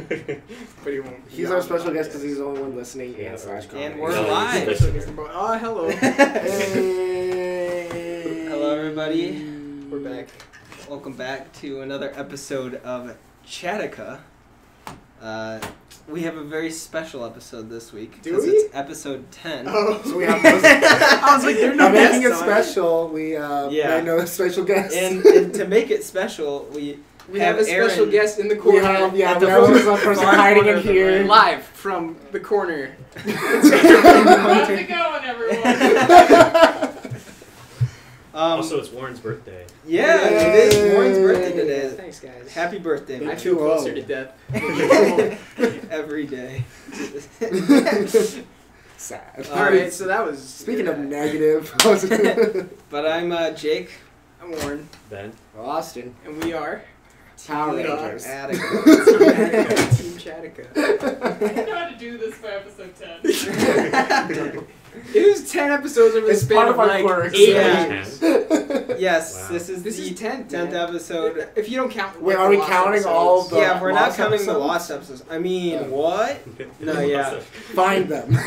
But he won't. He's our special guest because he's the only one listening and And we're live. Oh, hello. Hey. Hello, everybody. We're back. Welcome back to another episode of Chattica. We have a very special episode this week. Do because we? it's episode 10. Oh. So we have. I was like, they're not making it guests on special. We made no special guest. And to make it special, we have a special Aaron. guest in the we corner. have At the one far person corner hiding of in the here. room. Live from the corner. How's it going, everyone? Also, it's Warren's birthday. Yeah, it is Warren's birthday today. Thanks, guys. Happy birthday, I man. feel closer to death. Every day. Sad. Alright, so that was... Speaking of negative, But I'm Jake. I'm Warren. Ben. Austin. And we are... Power Team Rangers. Attica. Team Chattica. I didn't know how to do this by episode 10. It was 10 episodes over the It's span part of of our like quirks. 8 Yeah. years. Yes, Wow. this is This the is 10th 10th episode. If you don't count... Wait, like, are the we lost counting episodes. all of the Yeah, if we're not lost counting the episodes? lost episodes. I mean, what? No, yeah. Find them.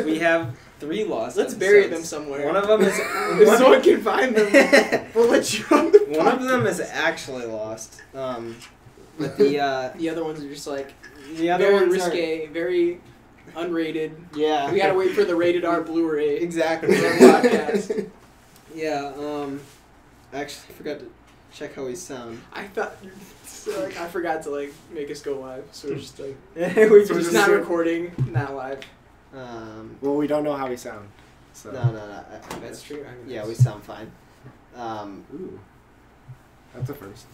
We have 3 lost Let's episodes. bury them somewhere. One of them is... If someone can find them, we'll let you on the One of podcast. them is actually lost. But the The other ones are just like other very ones risque, very unrated. are... Yeah. We gotta wait for the rated R Blu-ray Exactly. for our podcast. Yeah, actually, I forgot to check how we sound. I thought, so, like, I forgot to like make us go live, so we're just like We're we're So just just not here. recording, not live. Well, we don't know how we sound. So. No. That's true. I mean, Yeah, we sound fine. Ooh. That's a first.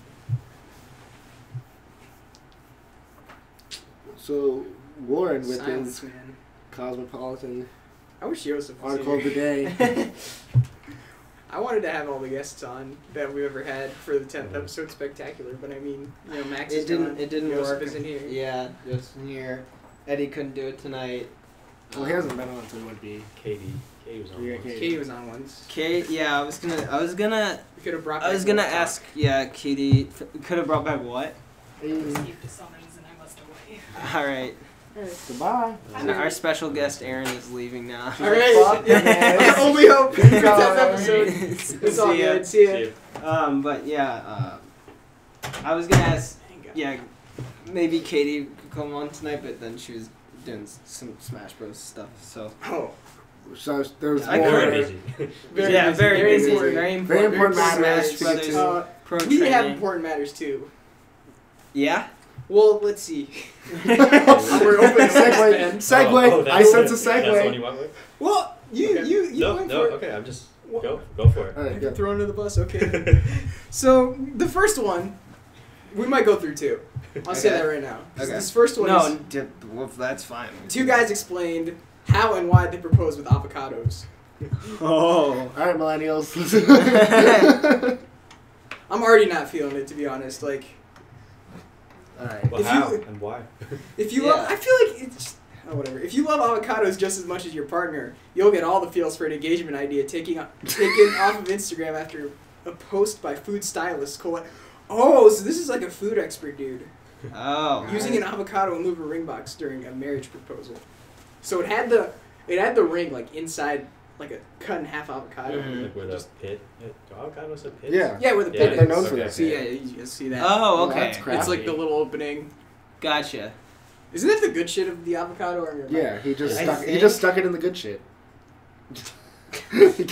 So, Warren with silence, his man. Cosmopolitan I wish Joseph was article of the here. day. I wanted to have all the guests on that we ever had for the 10th episode spectacular, but I mean, you know, Max is gone. It didn't Joseph work. isn't here. Yeah, Justin here. Eddie couldn't do it tonight. Well, he hasn't been on, so it would be. Katie. Katie was on. Yeah, once. Katie was on once. Kate, yeah, I was gonna We could have brought. I was back gonna Wolf Talk. ask, yeah, Katie, could have brought back what? Received a summons and I must away. All right, Goodbye. and our special guest Aaron is leaving now. All right. Fuck yes. Only hope. for the 10th God. episode. It's all See ya. good. See ya. See ya. But yeah, I was gonna ask, yeah, maybe Katie could come on tonight, but then she was doing some Smash Bros stuff, so. Oh. So there's I more. Very busy. Very Yeah, busy, very busy, important. very Very important. important matters Smash to Brothers get to. Pro We have training. important matters too. Yeah? Well, let's see. We're open segue. Segue. Oh, I sense a That's the one segue. you went with? Well, you No, went no, for it. okay, I'm just... Well, Go for it. All right, I go. got thrown under the bus. Okay. So the first one, we might go through 2. I'll say Okay. that right now. Okay. This first one No, is well, that's fine. 2 guys explained how and why they propose with avocados. Oh. All right, millennials. I'm already not feeling it, to be honest. Like, All right. Well, If how you- and why? if you Yeah. love, I feel like it's whatever. If you love avocados just as much as your partner, you'll get all the feels for an engagement idea taken off of Instagram after a post by food stylist. Oh, so this is like a food expert dude Oh. using an avocado in lieu of a ring box during a marriage proposal. So it had the ring like inside like a cut in half avocado. Mhm. Like where the Just- pit... Do avocados have pits? Yeah. Yeah, where the Yeah, pit they're is. known for Okay. that. See, yeah, you see that. Oh, Well, okay. that's crap. It's like the little opening. Gotcha. Isn't that the good shit of the avocado? Or Yeah, he just I stuck. He think- just stuck it in the good shit.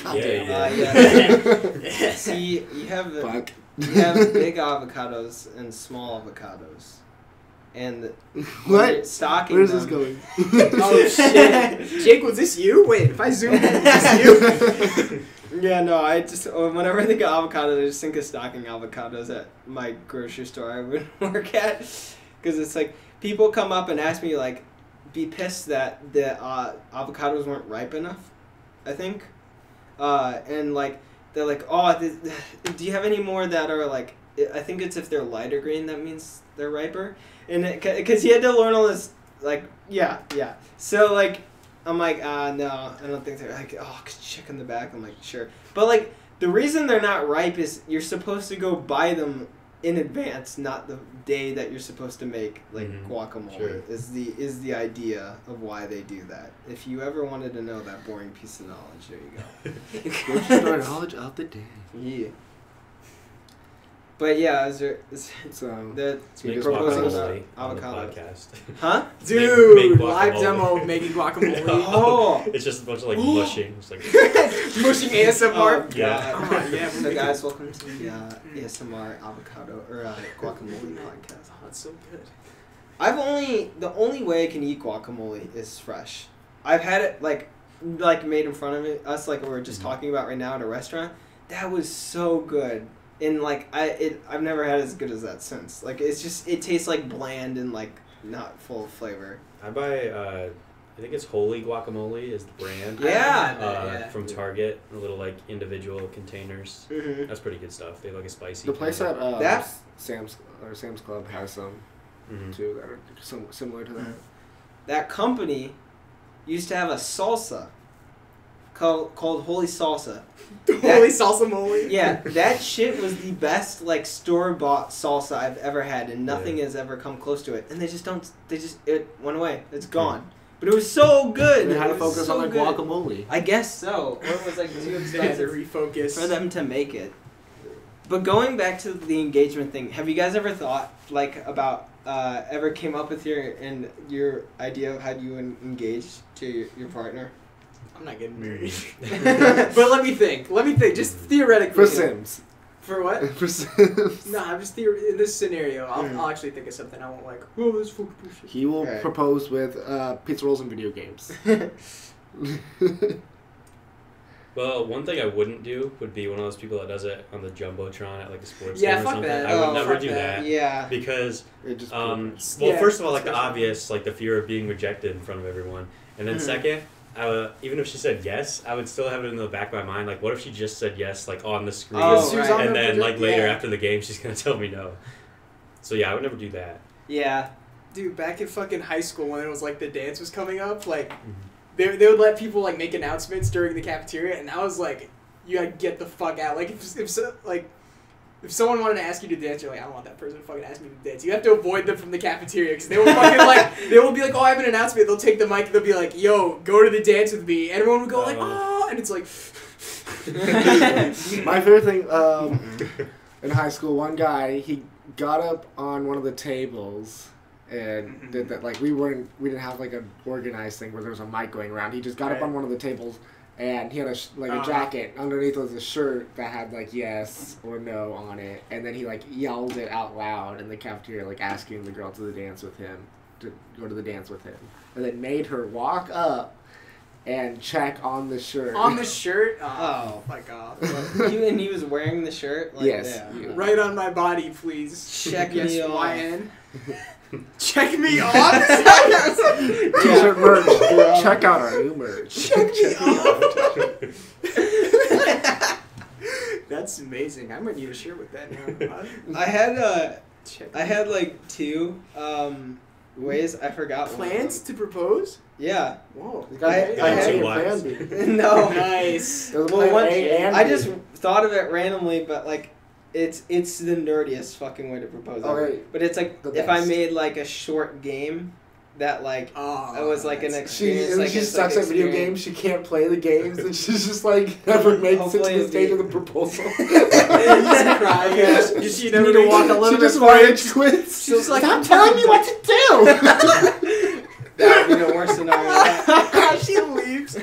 God Yeah, damn. Yeah. See, you have Fuck. big avocados and small avocados, and when What? you're stocking Where's this them- going? Oh shit! Jake, was this you? Wait, if I zoom in, is this you? Yeah, no, I just whenever I think of avocados, I just think of stocking avocados at my grocery store I would work at, because it's like people come up and ask me like, be pissed that the avocados weren't ripe enough, I think, and like they're like, oh, do you have any more that are like? I think it's if they're lighter green that means they're riper, and because he had to learn all this like yeah. So like I'm like no, I don't think they're like oh check in the back. I'm like sure, but like the reason they're not ripe is you're supposed to go buy them in advance, not the day that you're supposed to make guacamole. Sure. Is the idea of why they do that. If you ever wanted to know that boring piece of knowledge, there you go. Grocery store knowledge of the day. Yeah. But yeah, So the Make proposing guacamole on the avocado. podcast. Huh? Dude, Make live guacamole. demo of making guacamole. Oh. It's just a bunch of like mushing. It's like Mushing ASMR. Yeah. God. Oh, yeah. So guys, welcome to the ASMR avocado or guacamole podcast. Oh, it's so good. The only way I can eat guacamole is fresh. I've had it like made in front of us, like we're just talking about right now at a restaurant. That was so good, and I've never had as good as that since. Like it tastes like bland and like not full of flavor. I buy. I think it's Holy Guacamole is the brand. Yeah. From Target, the little like individual containers. Mm-hmm. That's pretty good stuff. They have like a spicy. the place kind. at Sam's Club has some Mhm. too that are similar to that. That company used to have a salsa called Holy Salsa. Holy salsa mole. Yeah, that shit was the best like store-bought salsa I've ever had, and nothing has ever come close to it. And it went away. It's gone. But it was so good. They had to It was focus so on their good. guacamole. I guess so. Or it was like too They had to expensive refocus. for them to make it. But going back to the engagement thing, have you guys ever thought like about ever came up with your idea of how you engage to your partner? I'm not getting married. But let me think. Just theoretically. For Sims. For what? For Sims. No, I'm just in this scenario. I'll actually think of something. I won't like. Oh, this fucking bullshit. He will Right. propose with pizza rolls and video games. Well, one thing I wouldn't do would be one of those people that does it on the jumbotron at like a sports Yeah, game or fuck something. that. I would Oh, never fuck do that. that Yeah. because It just well, Yeah, first of all, like the especially- obvious, like the fear of being rejected in front of everyone, and then Mhm. second, even if she said yes, I would still have it in the back of my mind. Like, what if she just said yes, like on the screen, Oh, She was right. on and the then like project- later yeah. after the game, she's gonna tell me no. So yeah, I would never do that. Yeah. Dude, back in fucking high school when it was like the dance was coming up, like they would let people like make announcements during the cafeteria, and I was like, you gotta get the fuck out. Like if someone wanted to ask you to dance, you're like, I don't want that person to fucking ask me to dance. You have to avoid them from the cafeteria because they will fucking they will be like, oh, I have an announcement. They'll take the mic and they'll be like, yo, go to the dance with me. And everyone would go like, oh, and it's like. My favorite thing in high school, one guy, he got up on one of the tables and did that. Like we didn't have like an organized thing where there was a mic going around. He just got up Right. on one of the tables. And he had a jacket. Underneath was a shirt that had like yes or no on it. And then he like yelled it out loud in the cafeteria, like asking the girl to go to the dance with him. And then made her walk up and check on the shirt. On the shirt? Oh. My God. And he was wearing the shirt? Like, Yes. yeah. Right on my body, please. Check me off. YN. Check me off? T-shirt merch. Check out our new merch. Check me off. That's amazing. I might need a shirt with that now. I had Check I had like two ways. I forgot one of plans them. to propose? Yeah. Whoa. I had- two wives. No. Nice. It was Well, plan one, A and I B. just thought of it randomly, but like, it's the nerdiest fucking way to propose. ever. Okay. But it's like The if I best. made like a short game that like Oh, it was like an that's She experience. Like, she it's, sucks like, at video experience. games. She can't play the games, and she's just like never makes it to Hopefully the it'd stage be- of the proposal. Just cry. Just you You need to walk a little She bit just forward. rage quits. She's like, Stop telling me what to do. That would be the worst scenario. She leaves.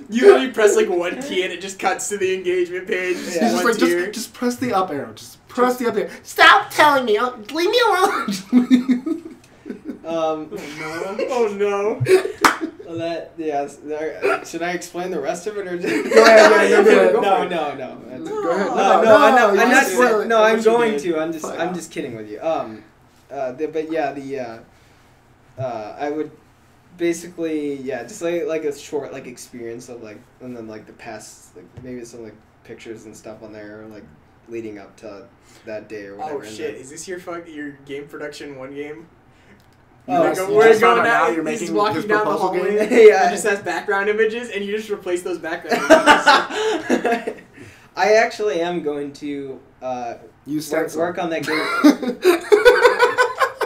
You literally press like one key and it just cuts to the engagement page. She's Yeah. just One like, tear. just press the up arrow. Just press the up arrow. Stop telling me. Leave me alone. Oh no. Well, that should I explain the rest of it or just Go ahead, yeah, go ahead. No. Go ahead. No, No, I know. you I'm not. just spoil it. No, I'm What you going did. to. I'm Fuck. just kidding with you. But yeah, I would basically just like a short like experience of like, and then like the past, like maybe some like pictures and stuff on there, like leading up to that day or whatever. Oh shit! Is this your game production one game? Oh, Like, so where you he's just going found out down, now you're he's making walking his down the proposal hallway. game? Yeah. It just has background images, and you just replace those background images. I actually am going to Use work, stencil. work on that game.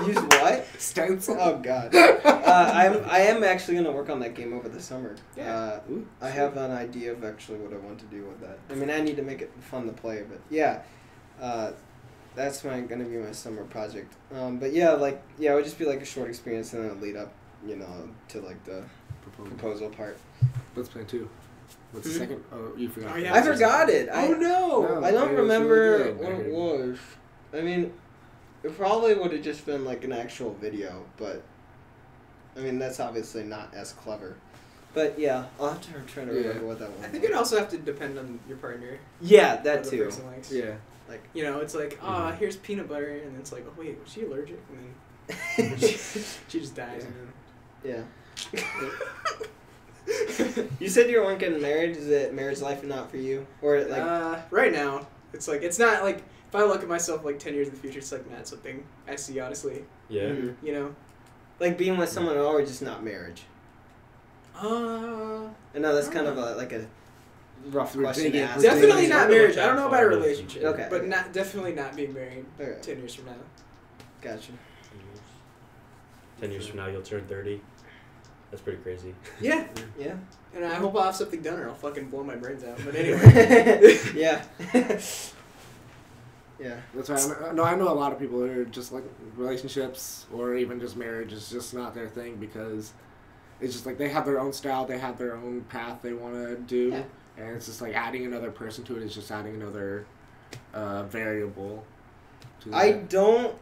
Use what? Stencil. Oh God. I am actually gonna work on that game over the summer. Yeah. I have an idea of actually what I want to do with that. I mean, I need to make it fun to play, but yeah, that's gonna be my summer project. But yeah, like it would just be like a short experience and then it'll lead up, to like the proposal part. Let's play 2. What's the second? Oh, you forgot. Oh, yeah. I forgot it. Oh no! I don't it was remember really good. what it was. I mean, it probably would have just been like an actual video, but I mean that's obviously not as clever. But yeah, I'll have to try to remember what that was. I think it'd also have to depend on your partner. Yeah, What that the too. person likes. Yeah. Like It's like, here's peanut butter, and then it's like, oh wait, was she allergic? And then she just dies. Yeah. You said you weren't getting married. Is it marriage life not for you, or like? Right now, it's like it's not like if I look at myself like 10 years in the future, it's like not something I see honestly. Yeah. Like being with someone or just not marriage. Uh, I know that's kind of like a rough We're question to digging- ask. we're definitely digging- not marriage. I don't know about a relationship. Okay. But definitely not being married Okay. 10 years from now. Gotcha. 10 years from now, you'll turn 30. That's pretty crazy. Yeah. Yeah. And I hope I'll have something done or I'll fucking blow my brains out. But anyway. Yeah. Yeah. That's right. I know a lot of people who are just like relationships or even just marriage is just not their thing because it's just like they have their own style, they have their own path they want to do, Yeah. and it's just like adding another person to it is just adding another variable. To that.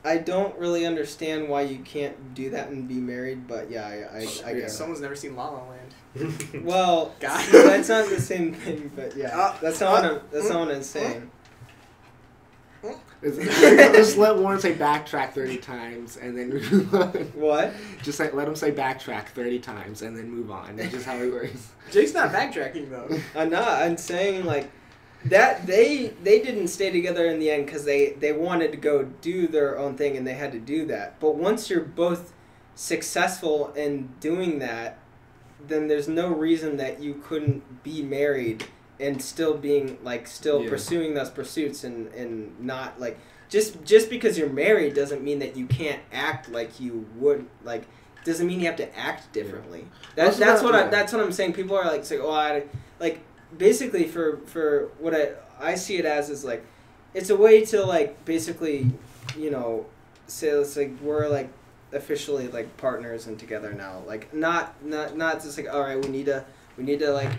I don't really understand why you can't do that and be married, but yeah, I Yeah. guess. Someone's never seen La La Land. Well, God. that's not the same thing, but yeah, that's not what I'm saying. Just let Warren say backtrack 30 times and then move on. What? Just let him say backtrack 30 times and then move on. That's just how it works. Jake's not backtracking though. I'm not. I'm saying like that they didn't stay together in the end because they wanted to go do their own thing and they had to do that. But once you're both successful in doing that, then there's no reason that you couldn't be married and still being like pursuing those pursuits and not like just because you're married doesn't mean that you can't act like you would like doesn't mean you have to act differently. That's what I'm saying. People are like saying, basically for what I see it as is like it's a way to like basically say it's like we're like officially like partners and together now, like not just like all right we need to like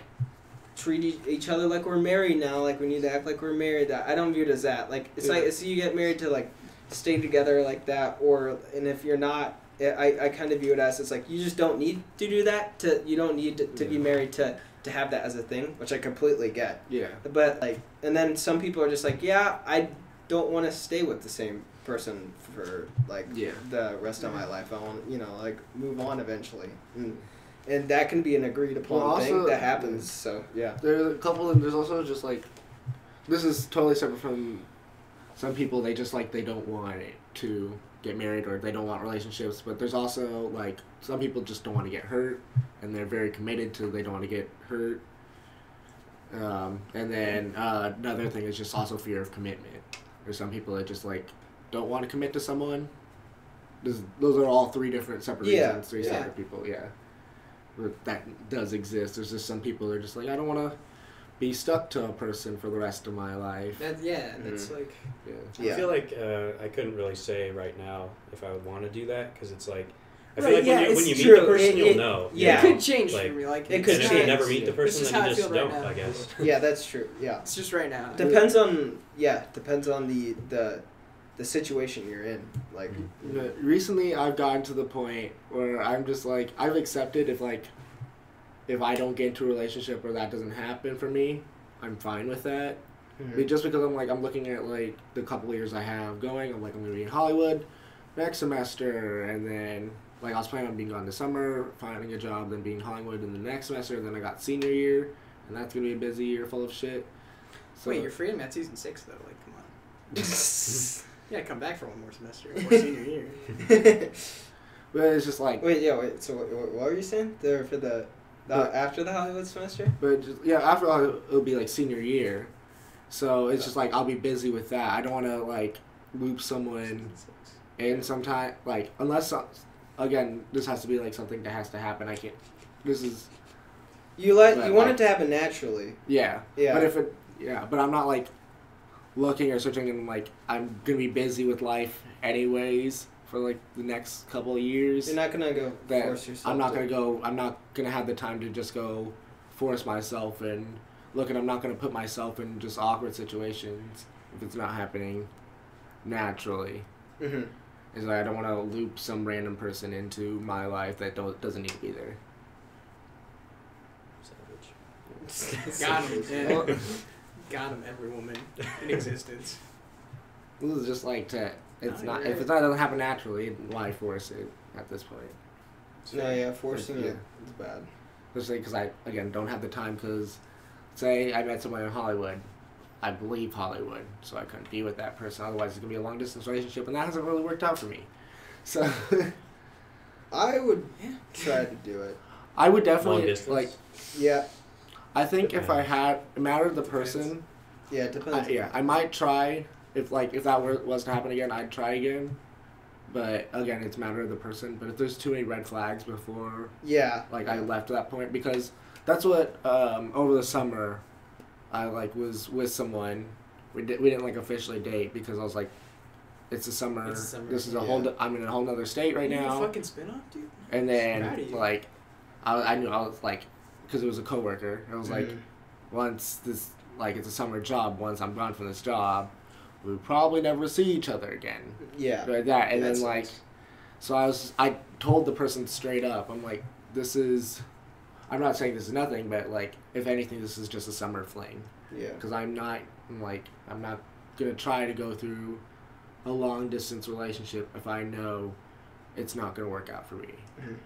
treat each other like we're married now, like we need to act like we're married. That I don't view it as that. Like it's like so you get married to like stay together like that, and if you're not, I kind of view it as it's like you just don't need to do that. You don't need to be married to have that as a thing, which I completely get. Yeah. But like, and then some people are just like, yeah, I don't want to stay with the same person for like the rest of my life. I want like move on eventually. And that can be an agreed upon thing that happens. So yeah, there's a couple, and there's also just like this is totally separate from some people. They just like they don't want it to get married or they don't want relationships. But there's also like some people just don't want to get hurt, and they're very committed to they don't want to get hurt. And then another thing is just also fear of commitment. There's some people that just like don't want to commit to someone. Those are all three different separate reasons. Three separate people. Yeah. That does exist. There's just some people that are just like, I don't want to be stuck to a person for the rest of my life. That's like... I feel like I couldn't really say right now if I would want to do that, because it's like, I feel like when you meet the person, you'll know. Yeah. It could change like, for me. Like, it could and if change. you never meet the person, then you just right don't, now. I guess. Yeah, that's true. Yeah. It's just right now. Depends on the situation you're in. Like recently I've gotten to the point where I'm just like I've accepted if I don't get into a relationship or that doesn't happen for me, I'm fine with that. Mm-hmm. Just because I'm looking at like the couple of years I have going, I'm like I'm gonna be in Hollywood next semester, and then like I was planning on being gone this summer, finding a job, then being in Hollywood in the next semester, and then I got senior year, and that's gonna be a busy year full of shit. So, wait, you're freedom at season 6 though. Like, come on. You gotta come back for one more semester, or senior year. But it's just like So what were you saying there for the after the Hollywood semester? But just, after all, it'll be like senior year, So it's just like I'll be busy with that. I don't want to like loop someone in sometime, like unless again this has to be like something that has to happen. I can't. This is you want it to happen naturally. Yeah. Yeah. But I'm not like looking or searching and like I'm gonna be busy with life anyways for like the next couple of years. You're not gonna go force yourself. I'm not gonna have the time to just go force myself and look, and I'm not gonna put myself in just awkward situations if it's not happening naturally. Mm-hmm. It's like I don't want to loop some random person into my life that doesn't need to be there. Savage. Got him. Yeah. Got him. Every woman in existence. This is just like to. It's No, not you're if right. it's not doesn't happen naturally. Why force it at this point? No, yeah, forcing Yeah. it is bad. Especially because I again don't have the time. Because say I met someone in Hollywood, I believe Hollywood, so I couldn't be with that person. Otherwise, it's gonna be a long distance relationship, and that hasn't really worked out for me. So I would try to do it. I would Long definitely distance. like. Yeah. I think if I Depends. had it mattered the person. Yeah, it depends. I might try if that was to happen again. I'd try again, but again, it's a matter of the person. But if there's too many red flags before, Yeah. like I left at that point, because that's what over the summer, I like was with someone. We didn't like officially date because I was like, it's the summer. It's the summer, This is a yeah. whole. I'm in a whole other state right You need a now. fucking spin-off, dude. And Proud of then you. like, I knew I was like, because it was a coworker. I was like, Mhm. once this like it's a summer job. Once I'm gone from this job, we'll probably never see each other again. Yeah. Like that, and That then like, sucks. so I told the person straight up. I'm like, this is. I'm not saying this is nothing, but like, if anything, this is just a summer fling. Yeah. Because I'm not gonna try to go through a long distance relationship if I know it's not gonna work out for me. Mhm.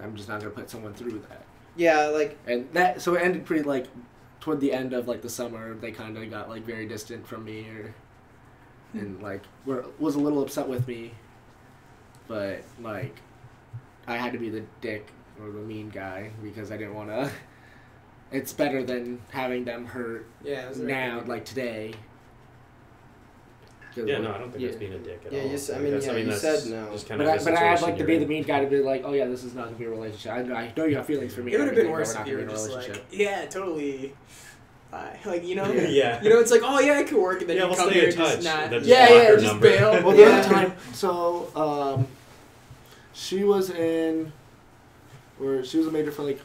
I'm just not gonna put someone through that. Yeah, like And that so it ended pretty like toward the end of like the summer. They kind of got like very distant from me, and like was a little upset with me. But like, I had to be the dick or the mean guy because I didn't want to. It's better than having them hurt Yeah. It was now, like today. 'Cause, Yeah, like, no, I don't think that's being a dick at Yeah, all. you s- I Like, mean, that's- yeah, you that's said no. Just kind But of I'd like to be the mean guy to be like, oh yeah, this is not gonna be a relationship. I know you have feelings for me. It would have been and worse everything, if but you we're were not gonna just be in a like, yeah, totally. Like Yeah. Yeah. You know, it's like, oh yeah, it could work, and then Yeah, you we'll come stay here in and just touch, not. and then just Yeah, block yeah, her just number. bail. Well, the yeah. other time, so she was a major for like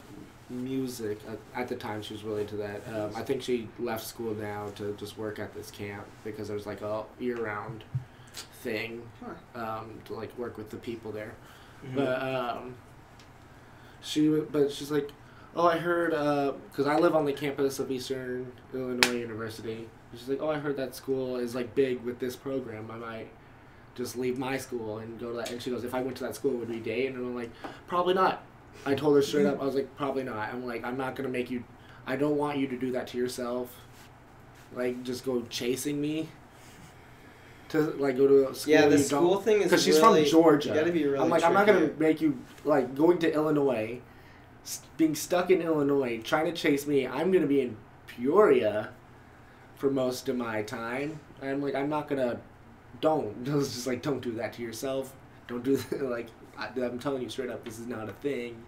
music at the time. She was really into that. I think she left school now to just work at this camp because there's like a year-round thing to like work with the people there. Mm-hmm. But she's like, oh, I heard because I live on the campus of Eastern Illinois University. She's like, oh, I heard that school is like big with this program. I might just leave my school and go to that. And she goes, if I went to that school, would we date? And I'm like, probably not. I told her straight up. I was like, probably not. I'm like, I'm not gonna make you. I don't want you to do that to yourself. Like, just go chasing me. To like go to a school. yeah, the you school don't, thing is because she's really, from Georgia. You gotta be really I'm like, I'm not tricky. gonna make you like going to Illinois, being stuck in Illinois, trying to chase me. I'm gonna be in Peoria for most of my time. I'm like, I'm not gonna. Don't. I was just like, don't do that to yourself. Don't do that. Like, I'm telling you straight up, this is not a thing.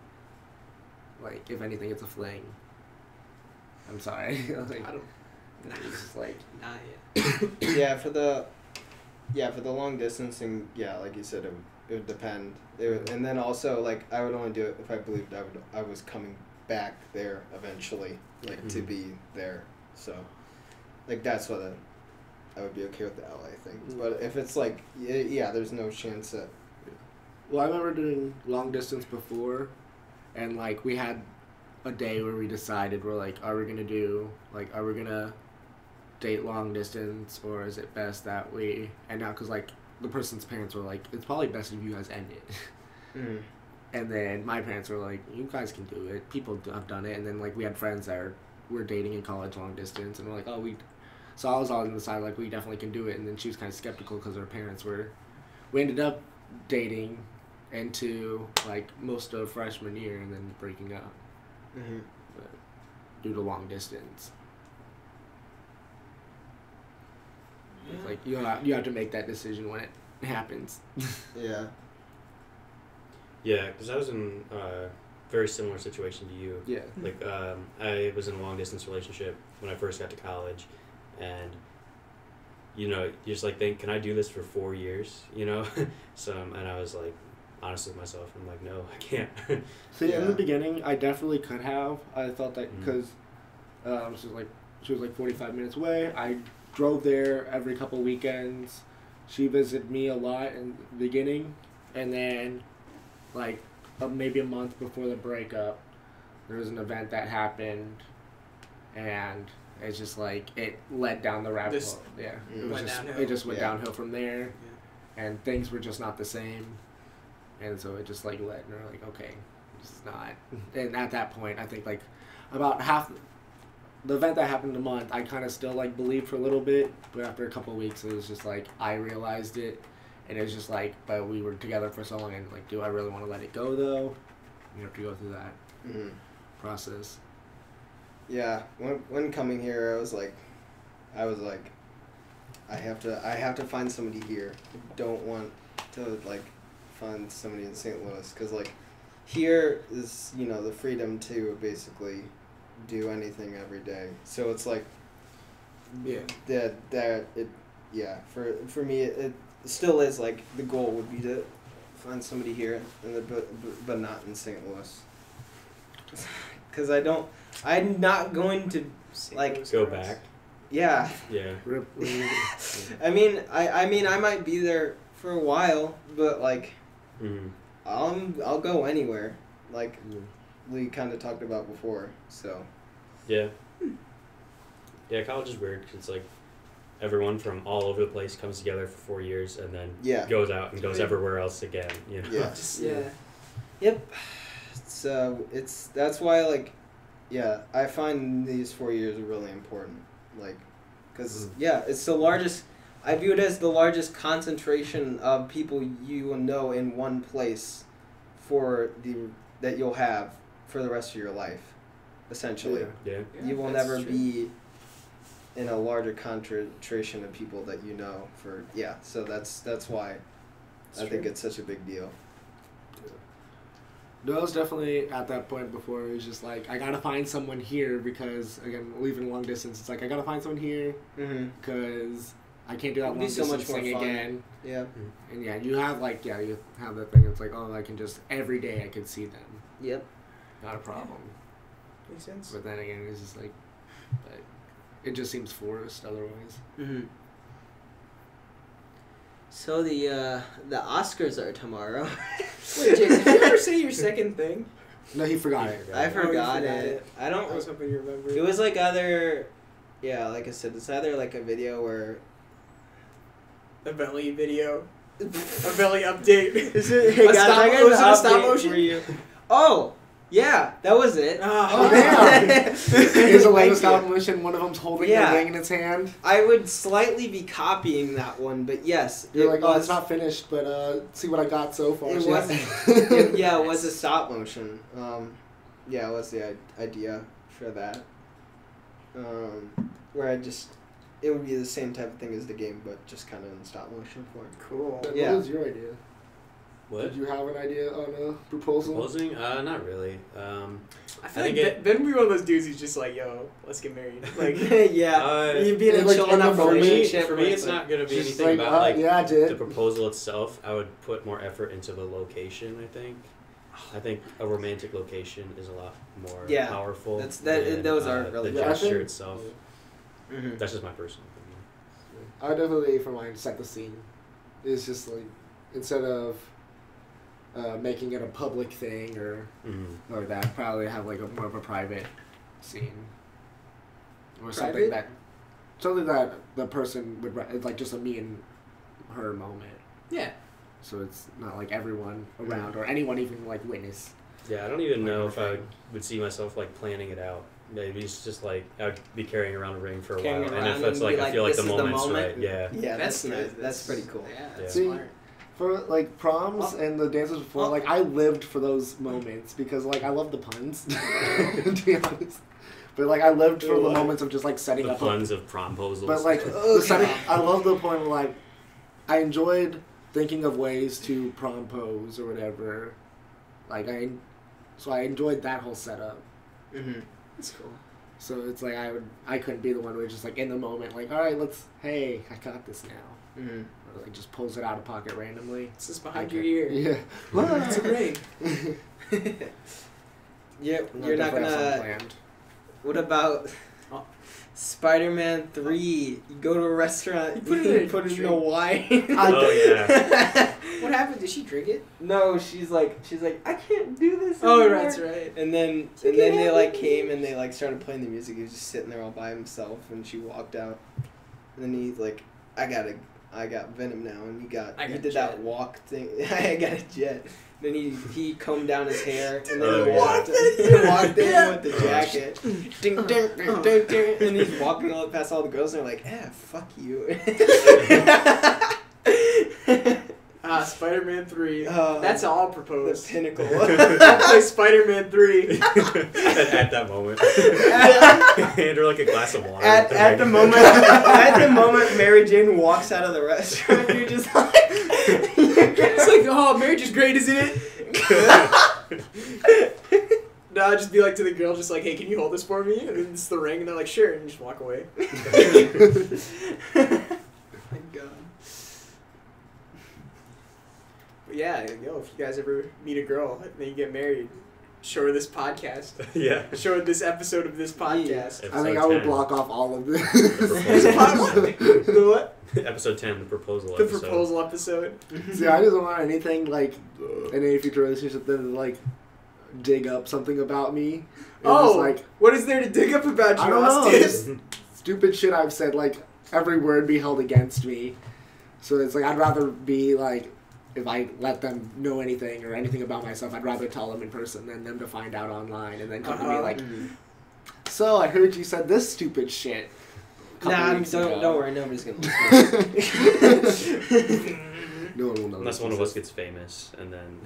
Like, if anything, it's a fling. I'm sorry. Like, I don't. it's just like. Not yet. Yeah, for the long distance thing, yeah, like you said, it would depend. And then also, like, I would only do it if I believed I was coming back there eventually, like, to be there. So, like, that's what I would be okay with the LA thing. But if it's like, yeah, there's no chance that. Well, I remember doing long distance before, and like we had a day where we decided we're like, are we gonna date long distance, or is it best that we end out? Because like the person's parents were like, it's probably best if you guys end it. Mm. And then my parents were like, you guys can do it. People have done it. And then like we had friends that were dating in college long distance, and we're like, so I was all on the side like we definitely can do it. And then she was kind of skeptical because her parents were. We ended up dating into like most of freshman year and then breaking up Mm-hmm. due to long distance. It's like you have to make that decision when it happens. Yeah. Yeah, because I was in a very similar situation to you. Yeah. Like, I was in a long-distance relationship when I first got to college, and, you know, you just, like, think, can I do this for 4 years, you know? And I was, like, honest with myself, I'm like, no, I can't. See, Yeah. in the beginning, I definitely could have. I thought that because she was like 45 minutes away. I drove there every couple weekends. She visited me a lot in the beginning, and then like maybe a month before the breakup, there was an event that happened, and it's just like it led down the rabbit hole. Yeah, it just went downhill from there, and things were just not the same, and so it just like led, and we're like, okay, this is not. And at that point, I think like about half the event that happened in a month, I kind of still like believed for a little bit, but after a couple of weeks, it was just like I realized it. And it was just like, but we were together for so long, and like, do I really want to let it go though? You have to go through that process. Yeah, when coming here, I was like, I have to find somebody here. I don't want to like find somebody in St. Louis, because like here is, you know, the freedom to basically do anything every day. So it's like, for me it still is like the goal would be to find somebody here, but not in St. Louis, because I'm not going to like Go back. Yeah. Yeah. I mean I might be there for a while, but like I'll go anywhere, like we kind of talked about before. So yeah, college is weird 'cause it's like everyone from all over the place comes together for 4 years and then goes out and goes everywhere else again, you know. Yep. So that's why like I find these 4 years are really important, like, because it's the largest. I view it as the largest concentration of people you will know in one place that you'll have for the rest of your life, essentially. You will never be in a larger concentration of people that you know for so that's why I think it's such a big deal. No, I was definitely at that point before. It was just like, I gotta find someone here because, again, leaving long distance, it's like, I gotta find someone here because I can't do that long distance thing again. Yeah. And you have like, you have that thing. It's like, oh, I can just, every day I can see them. Yep. Not a problem. Makes sense. But then again, it's just like, but it just seems forced otherwise. So the Oscars are tomorrow. Wait, Jake, did you ever say your second thing? No, he forgot it. I forgot it. I was hoping you remember. It was like either, like I said, it's either like a video where a Veli video, a Veli update. Is it? Was it a stop motion? Oh. Yeah, that was it. Oh, damn. Here's a latest stop motion. One of them's holding the ring in its hand. I would slightly be copying that one, but yes. You're like, it's not finished, but see what I got so far. It was, it was a stop motion. It was the idea for that. Where it would be the same type of thing as the game, but just kind of in stop motion form. Cool. What was your idea? What? Did you have an idea on a proposal? Proposing? Not really. I feel like Ben would be one of those dudes who's just like, yo, let's get married. Like, you'd be in a like, chill enough relationship. For me, it's not going to be anything like, about the proposal itself. I would put more effort into the location, I think. I think a romantic location is a lot more powerful. Those are really the gesture itself. That's just my personal opinion. I definitely, for mine, set the scene. It's just like, instead of making it a public thing or that, probably have like more of a private scene or something that the person would like, just a me and her moment. Yeah. So it's not like everyone around or anyone even like witness. Yeah, I don't even know if I would see myself like planning it out. Maybe it's just like I'd be carrying around a ring for a while, and if it's like I feel like the moment's right, that's nice. That's pretty cool. Yeah, that's smart. For like proms and the dances before, like I lived for those moments because like I love the puns, to be honest. But like I lived for the What? moments of just like setting The up. puns of promposals. But like the setting, I love the point of like I enjoyed thinking of ways to prompose or whatever. Like I enjoyed that whole setup. Mm-hmm. That's cool. So it's like I couldn't be the one who was just like in the moment like, all right, hey, I got this now. Mm-hmm. Or like just pulls it out of pocket randomly. This is behind Okay. your ear. Yeah. It's a ring. Yep, No, you're not definitely have gonna. something planned. What about Oh. Spider-Man 3? You go to a restaurant, You put it in a put it in a drink. wine. Oh yeah. What happened? Did she drink it? No, she's like, I can't do this. Oh, anymore." that's right. And then She and then can't they have like it. came and they like started playing the music. He was just sitting there all by himself, and she walked out. And then he's like, I got Venom now, and he I got did a that jet. walk thing. I got a jet. Then he combed down his hair, and then Oh, he yeah. walked in Yeah. with the jacket. Ding, ding, ding, ding, ding. And he's walking all past all the girls, and they're like, fuck you. Spider-Man 3. Oh, That's all I'll the propose. pinnacle. I'll play Spider-Man 3. at that moment. Hand her like a glass of water. At the moment Mary Jane walks out of the restaurant, you're just like It's like, oh, marriage is great, isn't it? No, I'll just be like to the girl, just like, hey, can you hold this for me? And then it's the ring, and they're like, sure, and you just walk away. My God. But yeah, if you guys ever meet a girl and then you get married, show her this podcast. Yeah. Show her this episode of this podcast. I think I would block off all of this. There's a podcast. The what? Episode 10, the proposal The episode. proposal episode. See, I just don't want anything like in any future relationship that would like dig up something about me. It's just, Oh, like what is there to dig up about you, I don't know, Austin? just stupid shit I've said. Like every word be held against me. So it's like I'd rather be like if I let them know anything or anything about myself, I'd rather tell them in person than them to find out online and then come to me like, so I heard you said this stupid shit. Nah, weeks don't ago." worry, nobody's gonna listen. No one will know. Unless this one of is- us gets famous, and then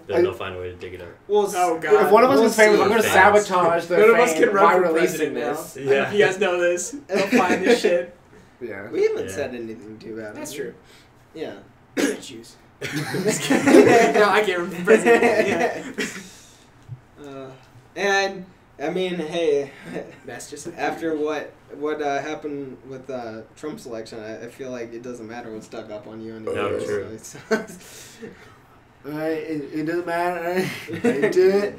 they'll find a way to dig it up. Well, Oh, God. If one of us We'll is famous, I'm see. going to Fans. sabotage their None of us fame can run by for releasing president now. this. I don't know if you guys know this. They'll find this shit. Yeah. we haven't Yeah. said anything too bad. That's have we? true. Yeah. Choose. No, I can't run for president. Yeah. And I mean, hey, That's just after what happened with Trump's election, I feel like it doesn't matter what's dug up on you anymore. No, true. So It doesn't matter. I did it.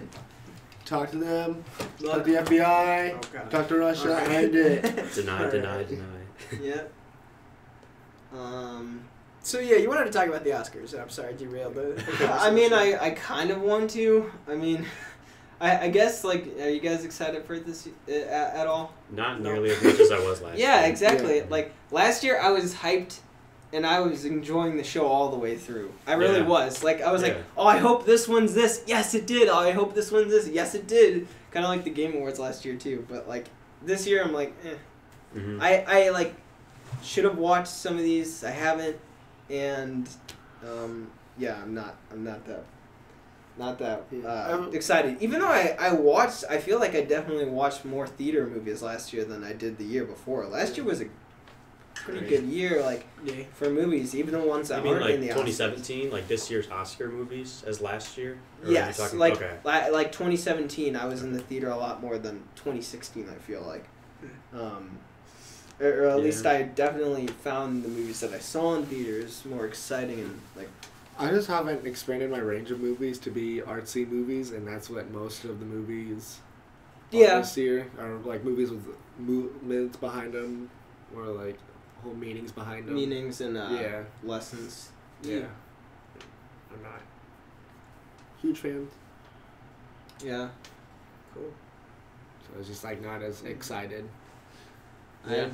Talk to them. Talk to the FBI. Oh, God. Talk to Russia. Alright. I did it. Deny. yeah. So yeah, you wanted to talk about the Oscars. I'm sorry, I derailed the I mean, I kind of want to. I mean, I guess, like, are you guys excited for this at all? Not nearly as much as I was last Yeah, year. exactly. Yeah. Like, last year I was hyped, and I was enjoying the show all the way through. I really Yeah. was. Like, I was like, Yeah. oh, I hope this one's this. Yes, it did. Oh, I hope this one's this. Yes, it did. Kind of like the Game Awards last year, too. But, like, this year I'm like, eh. Mhm. I like, should have watched some of these. I haven't. And, yeah, I'm not that excited. Even though I feel like I definitely watched more theater movies last year than I did the year before. Last year was a pretty Right. good year, like, Yeah. for movies, even the ones that You mean aren't like in the 2017, like this year's Oscar movies as last year? Or are you Yes, talking- like okay. like 2017, I was in the theater a lot more than 2016. I feel like, or at Yeah. least I definitely found the movies that I saw in theaters more exciting and like. I just haven't expanded my range of movies to be artsy movies, and that's what most of the movies are Yeah. this year are like movies with movements behind them, or like whole meanings behind them. Meanings and Yeah. lessons. Yeah. I'm not huge fan, Yeah. Cool. so I was just like not as excited. Yeah.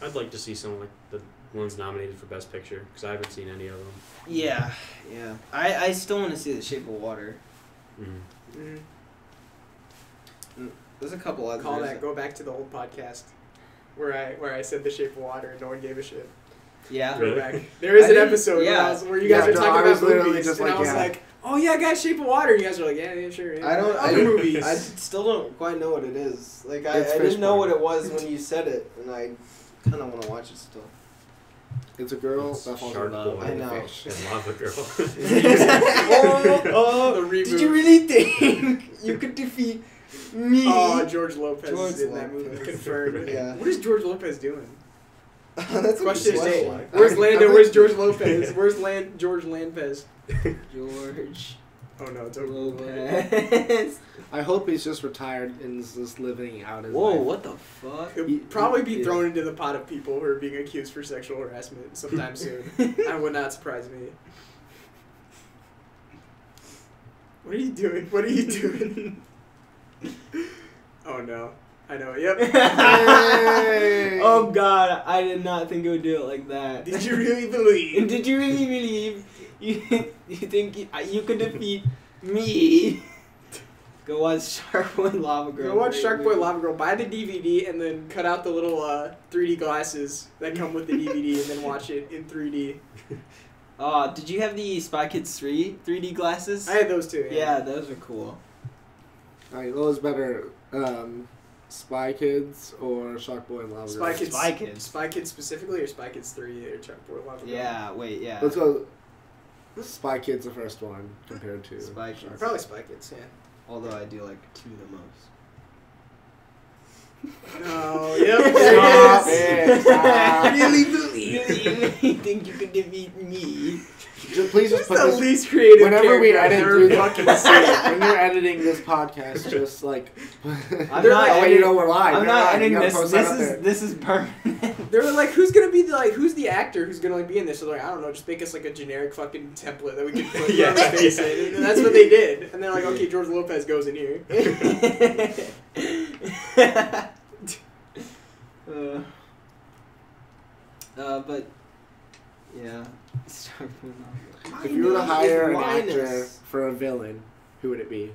I'd like to see some like the ones nominated for Best Picture because I haven't seen any of them. Yeah. I still want to see The Shape of Water. Mm. There's a couple others. Call that. Go back to the old podcast where I said The Shape of Water and no one gave a shit. Yeah. Really? Go back. There is I an didn't- episode yeah. where you guys Yeah, were no, talking I was about literally movies, just and like, I was yeah. like, oh yeah, guys, Shape of Water. You guys are like, yeah, sure. Yeah. Other movies. I still don't quite know what it is. Like I It's didn't know Fishbone. what it was when you said it, and I kind of want to watch it still. It's a girl It's that falls Shark in love Boy. I with know. a fish. And Lava Girl. Oh, The reboot. did you really think you could defeat me? Oh, George Lopez George is in that Lopez. movie. Confirmed. Yeah. What is George Lopez doing? That's Question a is, good hey, question. where's Lando? I Where's think- George Lopez? Where's George Lampez? George Oh no, it's over. Lopez. I hope he's just retired and is just living out his Whoa, life. what the fuck? He'll probably be Yeah. thrown into the pot of people who are being accused for sexual harassment sometime soon. That would not surprise me. What are you doing? What are you doing? Oh no. I know. Yep. Yay! Oh god, I did not think it would do it like that. Did you really believe? Did you really believe you think you could defeat me? Go watch Shark Boy and Lava Girl. Go watch Great Shark Boy movie. Lava Girl. Buy the DVD and then cut out the little 3D glasses that come with the DVD and then watch it in 3D. Did you have the Spy Kids 3 3D glasses? I had those too. Yeah, those are cool. Alright, what was better, Spy Kids or Shark Boy and Lava Spy Girl? Kids. Spy Kids. Spy Kids specifically, or Spy Kids 3 or Shark Boy Lava Girl? Yeah, wait, yeah. Let's go. Spy Kids, the first one, compared to Spy Shark Kids. Probably Spy Kids. Yeah. Although I do like 2 the most. Oh, yep. Stop There it, stop. Really You believe. think you could defeat me? Please just Just put the this. least creative Whenever we character edit I've through ever the fucking seen. when you're editing this podcast, just like I'm They're not like, oh, editing. you know we're live. I'm You're not live. editing You gotta this. post that up This there. is this is permanent. They're like, who's gonna be who's the actor who's gonna be in this? So they're like, I don't know, just make us like a generic fucking template that we can put Yeah. our face in. And that's what they did. And they're like, okay, George Lopez goes in here. But yeah. If you were to hire an Linus. actor for a villain, who would it be?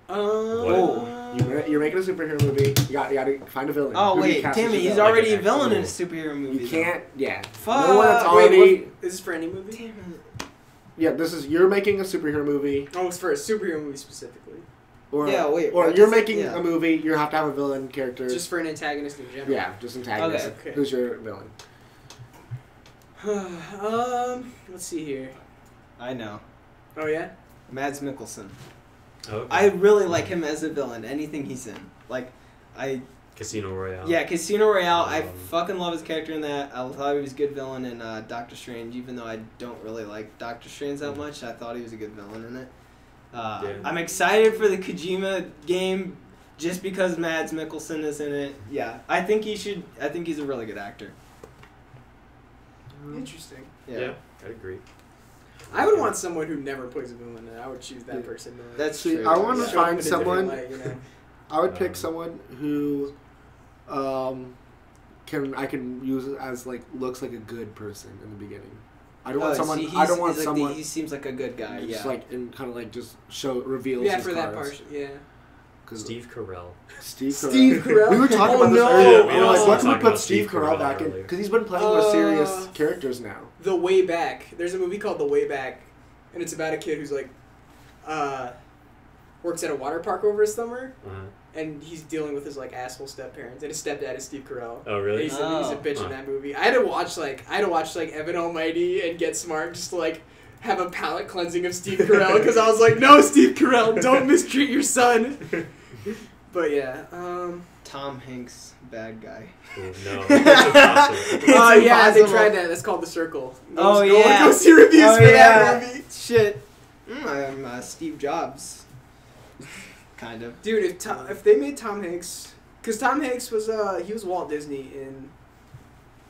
Oh. You're making a superhero movie. You gotta find a villain. Oh Who do you wait, cast as damn your it! He's villain? already a Like an villain in a actual- superhero movie. You can't. Yeah. Fuck. No one that's Wait, already. what, is this for any movie? Damn it. Yeah. This is you're making a superhero movie, Oh, it's for a superhero movie specifically. or Yeah, wait, or what you're is it? making Yeah. a movie. You have to have a villain character. Just for an antagonist in general. yeah, just antagonist. Okay. Who's your villain? Let's see here. I know. Oh yeah. Mads Mikkelsen. Okay. I really like him as a villain. Anything he's in, like, Casino Royale. yeah, Casino Royale. I Um, fucking love his character in that. I thought he was a good villain in Doctor Strange, even though I don't really like Doctor Strange that much. I thought he was a good villain in it. Yeah. I'm excited for the Kojima game just because Mads Mikkelsen is in it. Yeah, I think he should. I think he's a really good actor. Interesting. Yeah, I agree. I would want someone who never plays a villain, and I would choose that Yeah. person. To That's See, true. I wanna show them find in a different someone- light, you know? I would pick Um, someone who, I can use it as like looks like a good person in the beginning. I don't want someone. I don't want someone. He seems like a good guy. Just Yeah. like and kind of like just reveals. Yeah, his for that cards. part. Yeah. 'Cause Steve Carell. Steve Steve Carell? We were talking Oh, about this no. earlier. Yeah, we We were were like, also what can we talking put about Steve Steve Carell Carell back in? earlier. Because he's been playing more serious characters now. The Way Back. There's a movie called The Way Back, and it's about a kid who's like, works at a water park over his summer, Uh-huh. and he's dealing with his like asshole step parents, and his stepdad is Steve Carell. Oh, And really? he's a bitch Huh. in that movie. I had to watch like Evan Almighty and Get Smart just to like have a palate cleansing of Steve Carell because I was like, no, Steve Carell, don't mistreat your son. But yeah, Tom Hanks, bad guy. Oh, no. That's impossible. oh yeah, they impossible. tried that. That's called The Circle. Oh, Go yeah. go see reviews Oh, for yeah. that movie. Shit. I'm Steve Jobs. Kind of. Dude, if they made Tom Hanks, because Tom Hanks was he was Walt Disney in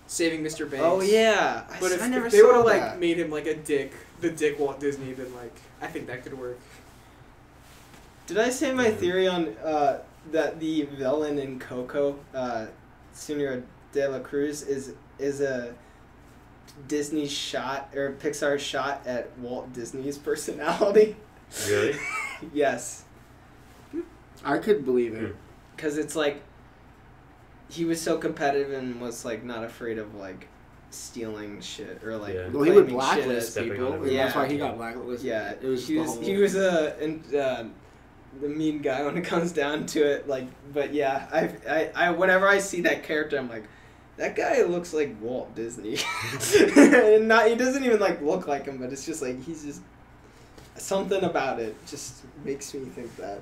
Saving Mr. Banks. Oh yeah. But I never if they would saw have like that. made him like the dick Walt Disney, then like I think that could work. Did I say my theory on that the villain in Coco, Senor de la Cruz, is a Disney shot or Pixar shot at Walt Disney's personality? Really? Yes, I could believe it. because it's like he was so competitive and was like not afraid of like stealing shit or like. Yeah. Well, he would claiming shit blacklist Stepping people. on And everyone. that's why he Yeah. got blacklisted. Yeah, It was he the was whole- he was the mean guy when it comes down to it. Like, but yeah, I whenever I see that character, I'm like, that guy looks like Walt Disney, and he doesn't even like look like him, but it's just like he's just something about it just makes me think that.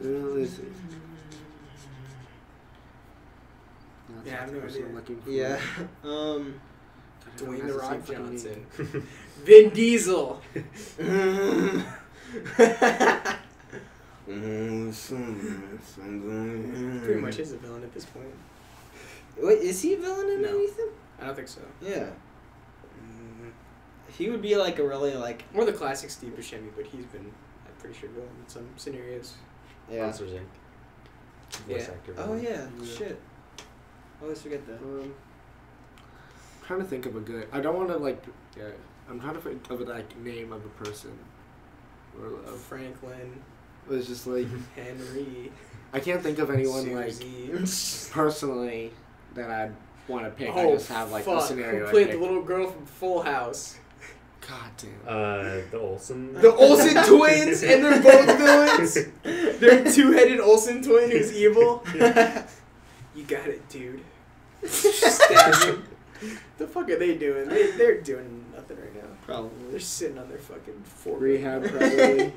Let's see. Yeah, I have no That's what idea. I'm looking for. Yeah. Dwayne Has the the Rock same fucking Johnson. name. Vin Diesel. Pretty much is a villain at this point. Wait, is he a villain in No. anything? I don't think so. Yeah. He would be like a really like More the classic Steve Buscemi, but he's been, I'm pretty sure, villain in some scenarios. yeah. Monsters Inc. Voice Yeah. actor. Oh villain. yeah, Yeah. shit. I always forget that. Trying to think of a good. I don't want to like. Yeah, I'm trying to think of a like name of a person. Or Franklin, it was just like Henry, I can't think of anyone Susie. like personally that I'd want to pick. I Oh, just have like fuck. a scenario. Who I'd played the pick. little girl from Full House? God damn. The Olsen. The Olsen twins, and they're both villains. They're a two-headed Olsen twin who's evil. You got it, dude. Stab him. The fuck are they doing? They're doing nothing right now. Probably. They're sitting on their fucking forehead. Rehab probably.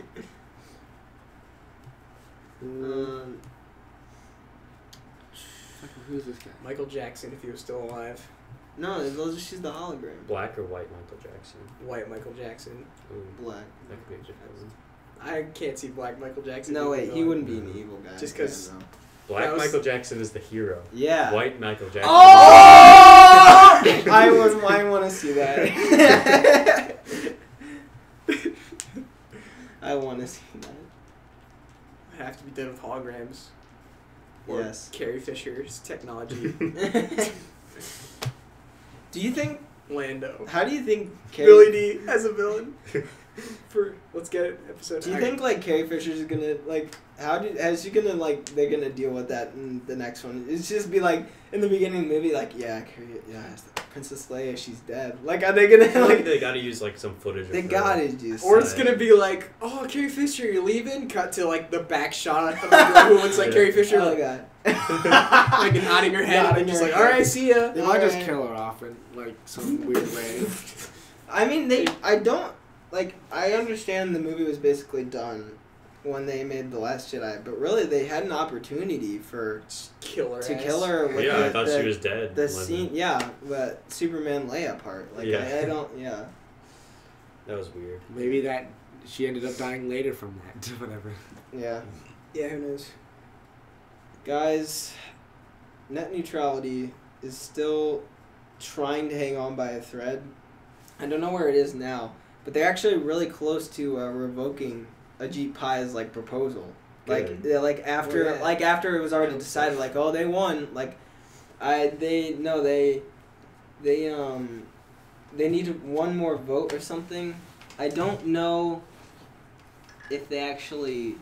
Who's this guy? Michael Jackson, if he was still alive. No, she's the hologram. Black or white Michael Jackson. White Michael Jackson. Ooh, Black. that could be a good villain. I can't see black Michael Jackson. No, being wait, the he villain. wouldn't be an evil guy. Just 'cause- Yeah, no. Black That was- Michael Jackson is the hero. Yeah. White Michael Jackson. Oh! I want to see that. I want to see that. I have to be done with holograms. Or Yes. Carrie Fisher's technology. Do you think? Lando. How do you think? Billy D as a villain. For let's get it episode. Do you think like Carrie Fisher's gonna like? How's she gonna like? They're gonna deal with that in the next one. It's just be like in the beginning of the movie, like Princess Leia, she's dead. Like, are they I gonna feel like like? they gotta use like some footage. They of gotta just. Or it's gonna be like, oh, Carrie Fisher, you're leaving. Cut to like the back shot of the girl who looks like Yeah. Carrie Fisher, Oh like, god. like nodding her head, Nodding and just her like, head. all right, see ya. They might just Alright. kill her off in like some weird way. I mean, I don't like. I understand the movie was basically done when they made The Last Jedi, but really they had an opportunity for Kill her. to ass. kill her with Yeah, the, I thought she was dead. the when- scene. Yeah, but Superman Leia part. Like Yeah. I don't. Yeah. That was weird. Maybe that she ended up dying later from that. Whatever. Yeah. Yeah, who knows? Guys, net neutrality is still trying to hang on by a thread. I don't know where it is now, but they're actually really close to revoking Ajit Pai's like proposal. Like, Good. like after Oh, yeah. like after it was already decided, like, oh, they won. Like, they needed one more vote or something. I don't know if they actually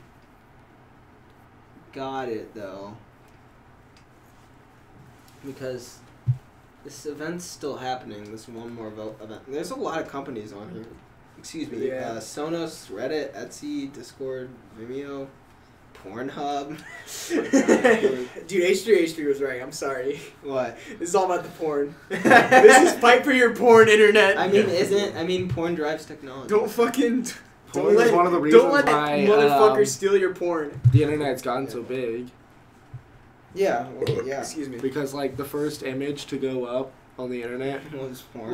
got it though, because this event's still happening. This one more vote event. There's a lot of companies on here. Excuse me. Yeah. Sonos, Reddit, Etsy, Discord, Vimeo, Pornhub. Dude, H3H3 was right. I'm sorry. What? This is all about the porn. This is fight for your porn, internet. I mean, porn drives technology. Don't fucking. Porn is one of the reasons Don't let why motherfuckers steal your porn. the internet's gotten so big. Yeah. Well, yeah. Excuse me. Because like the first image to go up on the internet It was porn.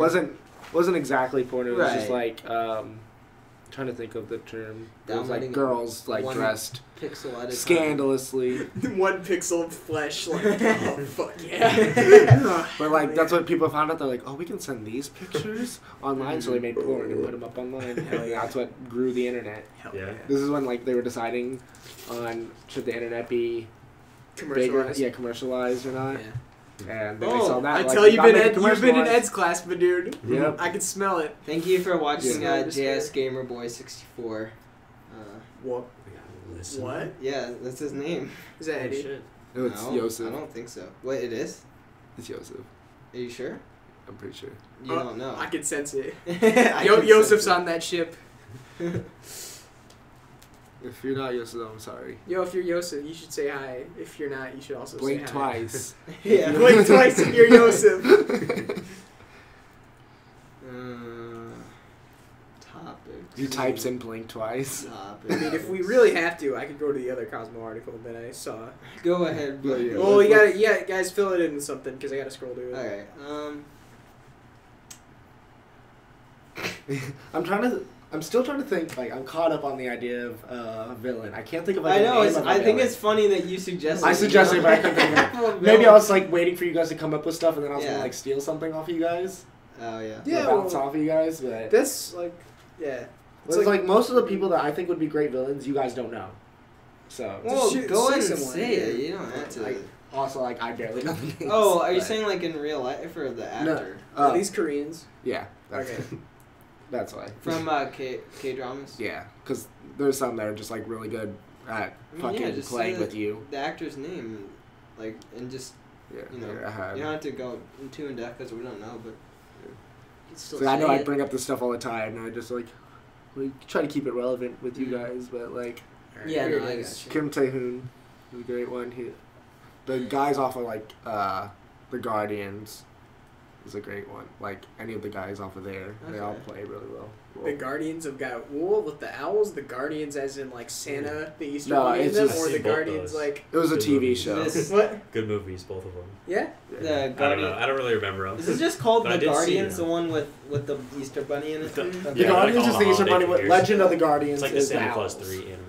wasn't exactly porn. It was just Right. like trying to think of the term. It was Downloading like girls like one dressed pixel at a time. scandalously. 1 pixel of flesh. Like, oh fuck yeah. But like that's what people found out. They're like, oh, we can send these pictures online. So they made porn and put them up online. And that's what grew the internet. Hell Yeah. This is when like they were deciding on should the internet be bigger, Commercialized. yeah, commercialized or not. Yeah. And then they saw that. I like, tell you've gotta been make it you've been in commercialized. Ed's class, but dude, Yep. I can smell it. Thank you for watching Yeah. JS Gamerboy 64. What? I gotta listen. What? Yeah, that's his name. Is that Oh, Eddie? shit. No, it's No, Yosef. I don't think so. Wait, it is? It's Yosef. Are you sure? I'm pretty sure. You don't know. I can sense it. I can Yosef's sense on that ship. If you're not Yosef, I'm sorry. Yo, if you're Yosef, you should say hi. If you're not, you should also Blink say twice. it. Yeah. Blink twice if you're Yosef. Topics. You types in blink twice. Topics. I mean, if we really have to, I could go to the other Cosmo article that I saw. Go ahead. Yeah, yeah. Well, you gotta, yeah, guys, fill it in with something because I gotta scroll to it. Alright. I'm still trying to think. Like, I'm caught up on the idea of a villain. I can't think of. I Like, know. A name of a I think villain. it's funny that you suggested. I suggested, but I couldn't think of it. Maybe I was like waiting for you guys to come up with stuff, and then I was Yeah. gonna like steal something off of you guys. Oh yeah. Yeah, Or bounce well, off of you guys, but That's like, yeah. it's like most of the people that I think would be great villains, you guys don't know. So Well, shoot- go say ahead and someone, say yeah. it. You don't have to. Like, also, like I barely know the names. Oh, are you but- saying like in real life or the actor? Are these Koreans? Yeah. That's, Okay. that's why. From K dramas? Yeah, because there's some that are just like really good at fucking just playing say with you. the actor's name, like, and just Yeah, you know, I had. you don't have to go too in depth because we don't know, but you can still So I know say I it. bring up this stuff all the time, and I just like we try to keep it relevant with you guys, but like Yeah, Here no, it I is. got you. Kim Tae-hoon is a great one. The guys off of like the Guardians is a great one. Like any of the guys off of there, they all Okay. play really well. The Guardians have got wool with the owls. The Guardians, as in like Santa, the Easter No, Bunny, in it's them, just- or I've the seen both Guardians those. like It was a Good TV movies. show. This- what? Good movies, both of them. Yeah. The I don't Guardian. know. I don't really remember them. Is it just called But I The did see Guardians, the them. one with the Easter Bunny in it? The- The Yeah, Guardians like is all the the Easter Bunny. holiday With figures. Legend of the Guardians It's like the is the Santa Claus owls. 3 animated.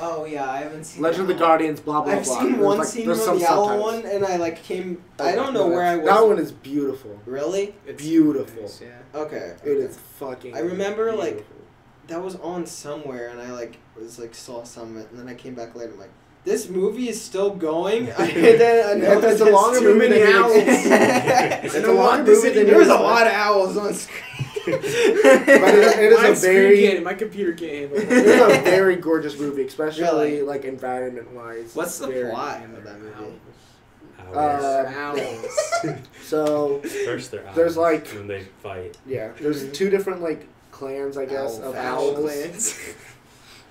Oh yeah, I haven't seen Legend of the that one. Guardians, blah blah I've blah. seen There's, one like, scene there's from some the owl subtitles. one, and I like came. I don't know where I was. That one is beautiful. Really? It's Beautiful. nice, yeah. Okay. It is fucking. I remember, like, beautiful. That was on somewhere, and I like was like saw some of it, and then I came back later. I'm like, this movie is still going. And then I It's a longer too movie many than you owls. It's I a don't longer want this movie than anymore. There was a you lot of owls on screen. But it is My a screen very. can't- my computer can't handle It's it. a very gorgeous movie, especially Really? like environment wise. What's the plot of that movie? Owls. Owls. So First they're owls. there's, like- When they fight. yeah, there's two different like clans, I guess, Owl of Owl owls. clans.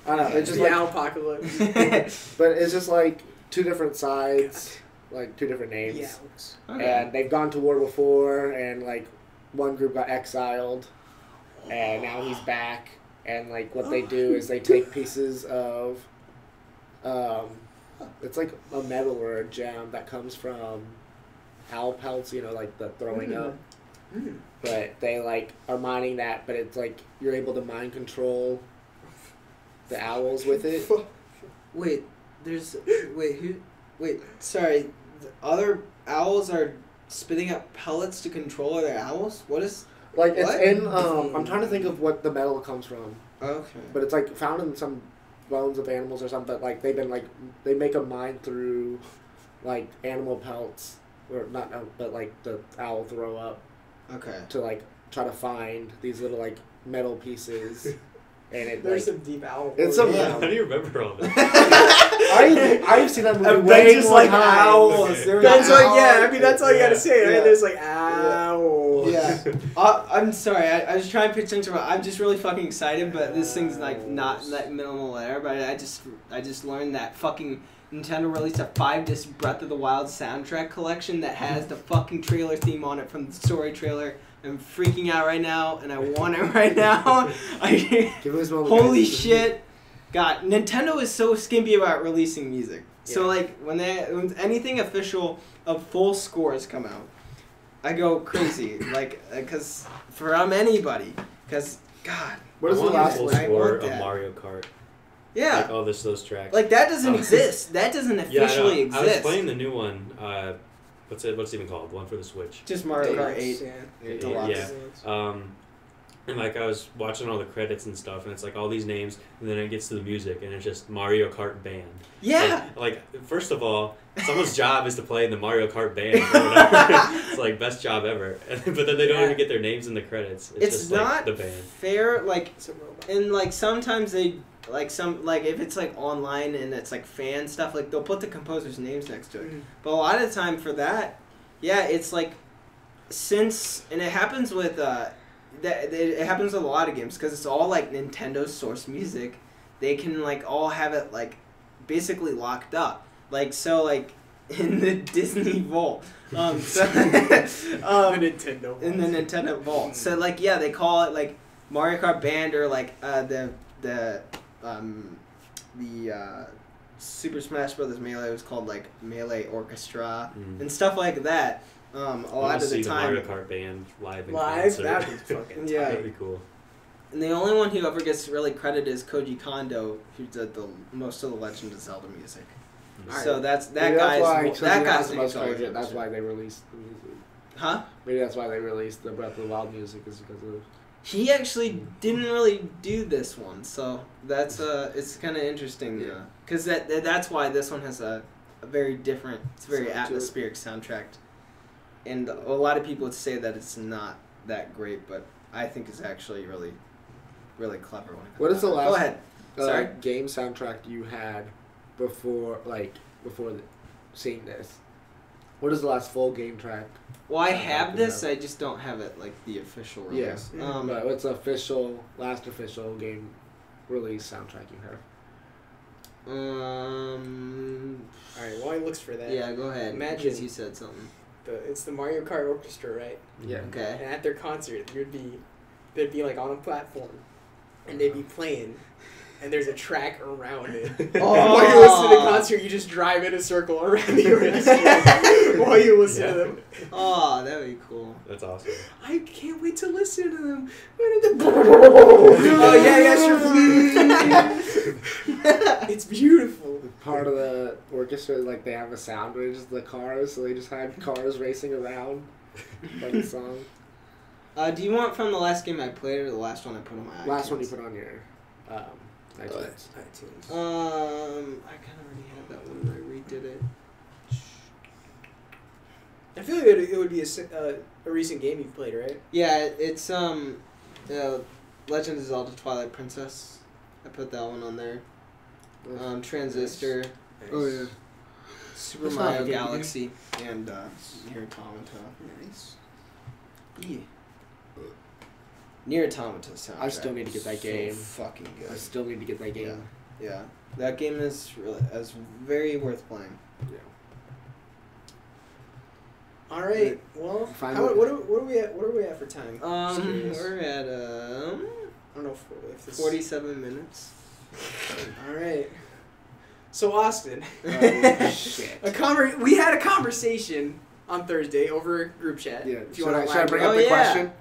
I don't know. It's just The like, owl apocalypse. but it's just like two different sides, like two different names. The owls. And they've gone to war before, and like one group got exiled, and now he's back. And like what they do is they take pieces of, it's like a metal or a gem that comes from owl pelts, you know, like the throwing up. Mm. But they like are mining that, but it's like you're able to mind control the owls with it. Wait, sorry. The other owls are spitting out pellets to control other owls? What is. Like it's What? in I'm trying to think of what the metal comes from. Okay. But it's like found in some bones of animals or something. Like they've been like they make a mine through like animal pelts or not, but like the owl throw up Okay. to like try to find these little like metal pieces, and it There's like some deep owl. It's lore. some- Yeah. How do you remember all this? I've seen that movie And way then just more like times. owls. Okay. They're That's not like, yeah, I owls. mean, that's all you gotta say, right? Yeah. There's like, owl. Yeah. I'm sorry. I was trying to pitch into it. I'm just really fucking excited, but this thing's like not that minimal there. But I just learned that fucking Nintendo released a 5-disc Breath of the Wild soundtrack collection that has the fucking trailer theme on it from the story trailer. I'm freaking out right now, and I want it right now. Give us one, Holy guys. shit. God, Nintendo is so skimpy about releasing music. So Yeah. like when anything official of full scores come out, I go crazy. Like cuz from anybody, cuz God. What is I the want last full one? I score want of that. Mario Kart. Yeah. Like all those tracks. Like that doesn't Oh. exist. That doesn't yeah, officially I know. I was exist. playing the new one. What's it even called? The one for the Switch. Just Mario Kart Deluxe, 8. Yeah. Deluxe. Yeah. And like I was watching all the credits and stuff, and it's like all these names, and then it gets to the music, and it's just Mario Kart Band. Yeah. Like first of all, someone's job is to play in the Mario Kart Band. Or whatever. It's like best job ever. But then they don't Yeah. even get their names in the credits. It's just not like the band. fair. Like It's a robot. and like sometimes they like some like if it's like online and it's like fan stuff, like they'll put the composers' names next to it. But a lot of the time for that, yeah, it's like and it happens with it happens with a lot of games because it's all like Nintendo source music. They can like all have it like basically locked up. Like so like in the Disney Vault. The Nintendo Vault. In the Nintendo Vault. So like yeah, they call it like Mario Kart Band or like the Super Smash Brothers Melee was called like Melee Orchestra and stuff like that. A lot of the time. Mario Kart Band live in Live? concert. That'd be fucking Yeah. That'd be cool. And the only one who ever gets really credited is Koji Kondo, who did most of the Legend of Zelda music. Alright. So that Maybe guy's that's guy's the name most started. credit. That's why they released the music. Huh? Maybe that's why they released the Breath of the Wild music is because of. He actually didn't really do this one, so that's it's kind of interesting, Yeah. because that's why this one has a very different, it's very Sound to it. atmospheric soundtrack, and a lot of people would say that it's not that great, but I think it's actually really, really clever when it comes What is the out. last Go ahead. Sorry? game soundtrack you had before seeing this? What is the last full game track? Well, I have this, Yeah. I just don't have it like the official release. Yeah. But what's the last official game release soundtrack you have? Alright, while he looks for that. Yeah, go ahead. Imagine- Because you said something. It's the Mario Kart Orchestra, right? Yeah. Okay. And at their concert, they'd be like on a platform, and they'd be playing, and there's a track around it. Oh. While you listen to the concert, you just drive in a circle around the orchestra while you listen to them. Oh, that would be cool. That's awesome. I can't wait to listen to them. Oh yeah, sure. It's beautiful. Part of the orchestra, like they have a sound where it's just the cars, so they just had cars racing around by the song. Do you want from the last game I played or the last one I put on my iTunes? Last one you put on your iTunes. iTunes. I kind of already had that one and I redid it. I feel like it would be a recent game you've played, right? Yeah, it's Legend of Zelda Twilight Princess. I put that one on there. Transistor, Nice. Oh yeah. Super That's not Mario a good Galaxy, and Nier Automata. Nice. Yeah. Nier Automata soundtrack. I still need to get that game. So fucking I good. still need to get that game. Yeah, that game is very worth playing. Yeah. All right. Well, Finally. what are we at? What are we at for time? Just curious. We're at I don't know if this 47 minutes. All right. So Austin, Shit. we had a conversation on Thursday over group chat. Yeah. If you Should want I bring up Oh, the yeah. question?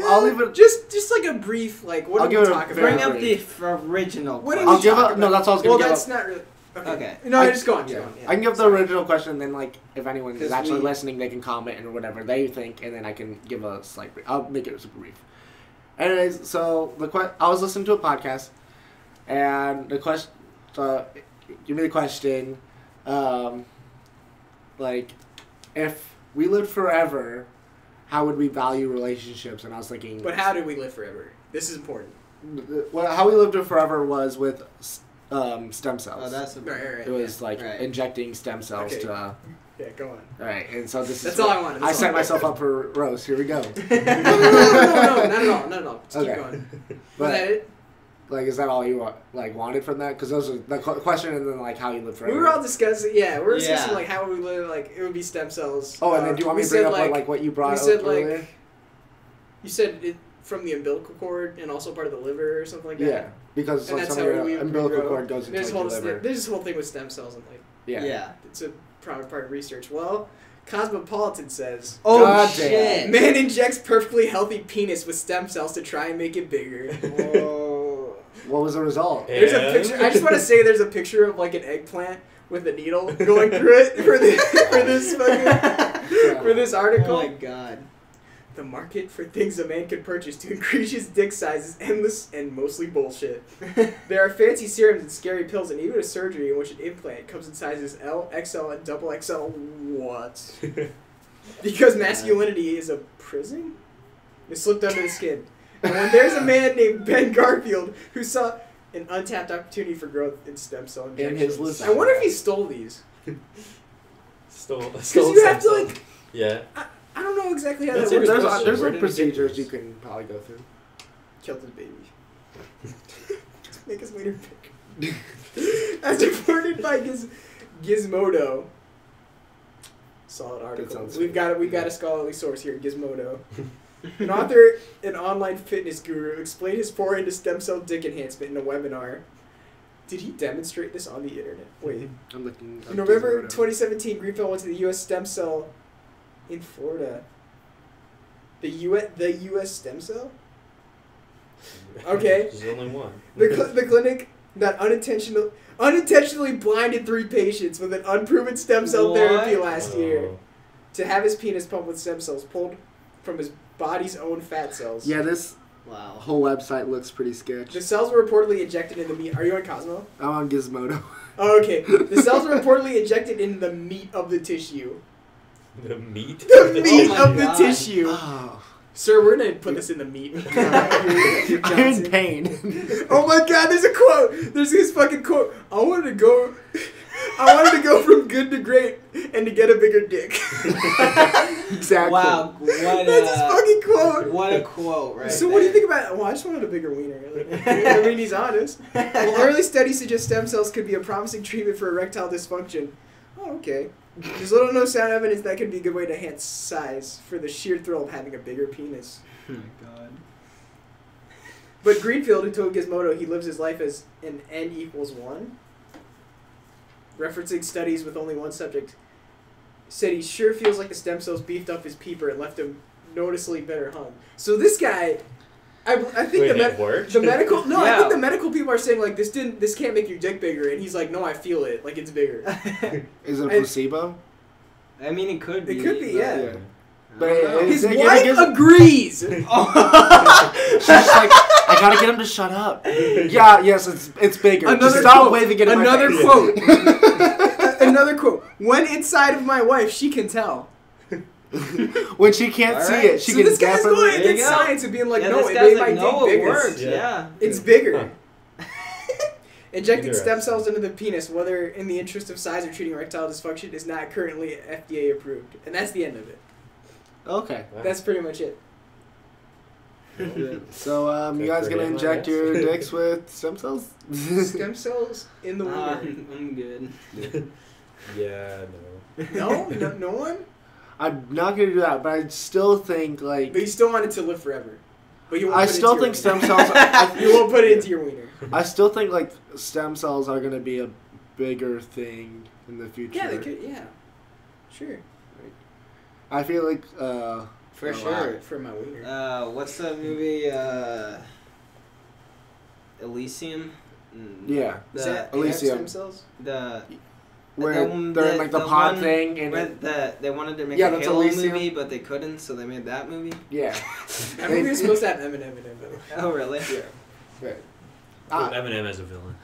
I'll leave it- Just like a brief like what I'll did give we it a talk about? Bring very up the brief. original. What did question. we talk about? No, that's all I was Well, gonna give that's up. not really. Okay. No, I- just go on. Yeah. Go on. Yeah. I can give the original question, then like if anyone is 'Cause actually we- listening, they can comment and whatever they think, and then I can give a slight. I'll make it super brief. Anyways, so I was listening to a podcast, and the question, give me the question, like, if we lived forever, how would we value relationships? And I was thinking, But how did we live forever? This is important. well, how we lived forever was with stem cells. Oh, that's a Right. it was like Right. injecting stem cells Okay. to. Yeah, go on. Right, and so this That's is. all I wanted. I That's set all. myself up for roast. Here we go. No, not at all. Just Okay. keep going. Was But that it? like, is that all you wanted from that? Because those are the question, and then like how you live forever. We were all discussing. Yeah, we were Yeah. discussing like how would we live. Like it would be stem cells. Oh, and then do you want me to bring up what you brought we up said, earlier? You said it from the umbilical cord and also part of the liver or something like that. Yeah, because And like that's some of how your we umbilical grow. cord goes into There's like, your liver. this whole thing with stem cells and like Yeah. it's a prominent part of research. Well, Cosmopolitan says Oh God shit! man injects perfectly healthy penis with stem cells to try and make it bigger. Whoa. What was the result? There's a picture. I just want to say there's a picture of like an eggplant with a needle going through it for this Oh article. my god. The market for things a man could purchase to increase his dick size is endless and mostly bullshit. There are fancy serums and scary pills and even a surgery in which an implant comes in sizes L, XL, and double XL. What? Because masculinity is a prison? It's slipped under the skin. And when there's a man named Ben Garfield who saw an untapped opportunity for growth in stem cell injections. his list. I wonder if he stole these. Stole Because you have to stem like, cells. Yeah. I don't know exactly how That's that a works. good There's question. there's Where like did he get procedures these? you can probably go through. Killed his baby. Just make his wiener big. As reported by Gizmodo. Solid article. sounds We've good. got a scholarly source here, Gizmodo. An author and online fitness guru explained his foray into stem cell dick enhancement in a webinar. Did he demonstrate this on the internet? Wait. I'm looking. In November 2017, Greenfield went to the U.S. stem cell in Florida. The U.S. stem cell? Okay. There's only one. The clinic that unintentionally blinded 3 patients with an unproven stem cell What? therapy last year Oh. to have his penis pumped with stem cells pulled from his body's own fat cells. Yeah, this Wow. whole website looks pretty sketch. The cells were reportedly injected in the meat. Are you on Cosmo? I'm on Gizmodo. Oh, okay. The cells were reportedly injected in the meat of the tissue. The meat? The meat my of the God. tissue. Oh, Sir, we're gonna put this in the meat. I'm in pain. Oh my God! There's a quote. There's this fucking quote. I wanted to go from good to great and to get a bigger dick. Exactly. Wow. What That's his a fucking quote. what a quote, right? So what do you think about? Well, I just wanted a bigger wiener. I mean, he's honest. Well, early studies suggest stem cells could be a promising treatment for erectile dysfunction. Oh, okay. There's little or no sound evidence that could be a good way to enhance size for the sheer thrill of having a bigger penis. Oh my God. But Greenfield, who told Gizmodo he lives his life as an n=1, referencing studies with only one subject, said he sure feels like the stem cells beefed up his peeper and left him noticeably better hung. So this guy, I think Wait, it worked? the medical no, I Yeah. think the medical people are saying like this can't make your dick bigger, and he's like, no, I feel it, like it's bigger. Is it a I- placebo? I mean, it could be. It could be, but- yeah. Yeah. I But don't know. His It wife gives- agrees. She's just like, I gotta get him to shut up. Yeah, yes, it's bigger. Just stop quote. waving it in my Another face. quote. Another quote. When inside of my wife, she can tell. When she can't All see right. it, she So can this guy's definitely. going There you against go. science and being like, Yeah, no, this it guy's made like, my no, dick it bigger. works. Yeah. Yeah. It's bigger. Huh. Injecting stem Interesting. cells into the penis, whether in the interest of size or treating erectile dysfunction, is not currently FDA approved. And that's the end of it. Okay. Wow. That's pretty much it. So, you guys gonna Forget my inject guess. your dicks with stem cells? Stem cells in the wiener. I'm good. Yeah, no. No one? I'm not gonna do that, but I still think like But you still want it to live forever. But you won't I put it still into your think wiener. stem cells. You won't put it into your wiener. I still think like stem cells are gonna be a bigger thing in the future. Yeah, they could. Yeah, sure. I feel like For Oh, sure. For my wiener. What's that movie? Elysium. yeah, Is that Elysium. stem cells? The where one- they're in the- like the the pod one thing and where they wanted to make Yeah, a that's Halo Elysium. movie, but they couldn't, so they made that movie. yeah. That movie was supposed to have Eminem in it. Oh, really? Yeah. Right. With Eminem as a villain.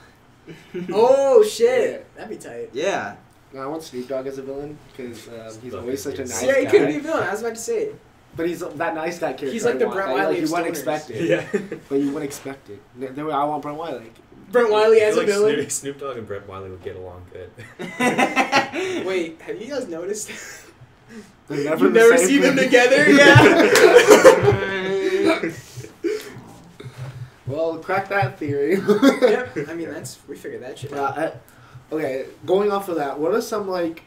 Oh shit, that'd be tight. Yeah. No, I want Snoop Dogg as a villain because he's Snoop always Dogg such a is nice good. Yeah, he guy. could be a villain. I was about to say. But he's that nice guy character. He's like I the want. Brent Like, Wiley you of wouldn't stoners. expect it. Yeah. But you wouldn't expect it. I want Brent Wiley. Brent Wiley I as feel a villain. Snoop Dogg and Brett Wiley would get along good. Wait, have you guys noticed? They're never You the never same see them thing. together. Yeah. Well, crack that theory. Yep. I mean, we figured that shit out. Okay, going off of that, what are some like,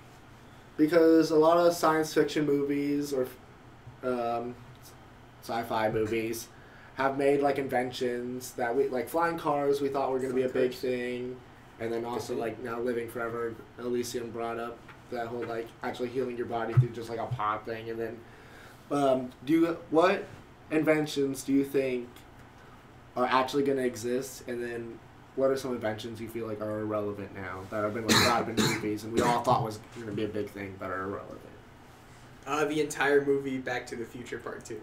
because a lot of science fiction movies or sci-fi movies have made like inventions that we like flying cars we thought were going to be a big thing, and then also like now living forever. Elysium brought up that whole like actually healing your body through just like a pod thing, and then what inventions do you think are actually going to exist, and then what are some inventions you feel like are irrelevant now that have been like brought up in movies and we all thought was going to be a big thing but are irrelevant? The entire movie Back to the Future Part 2.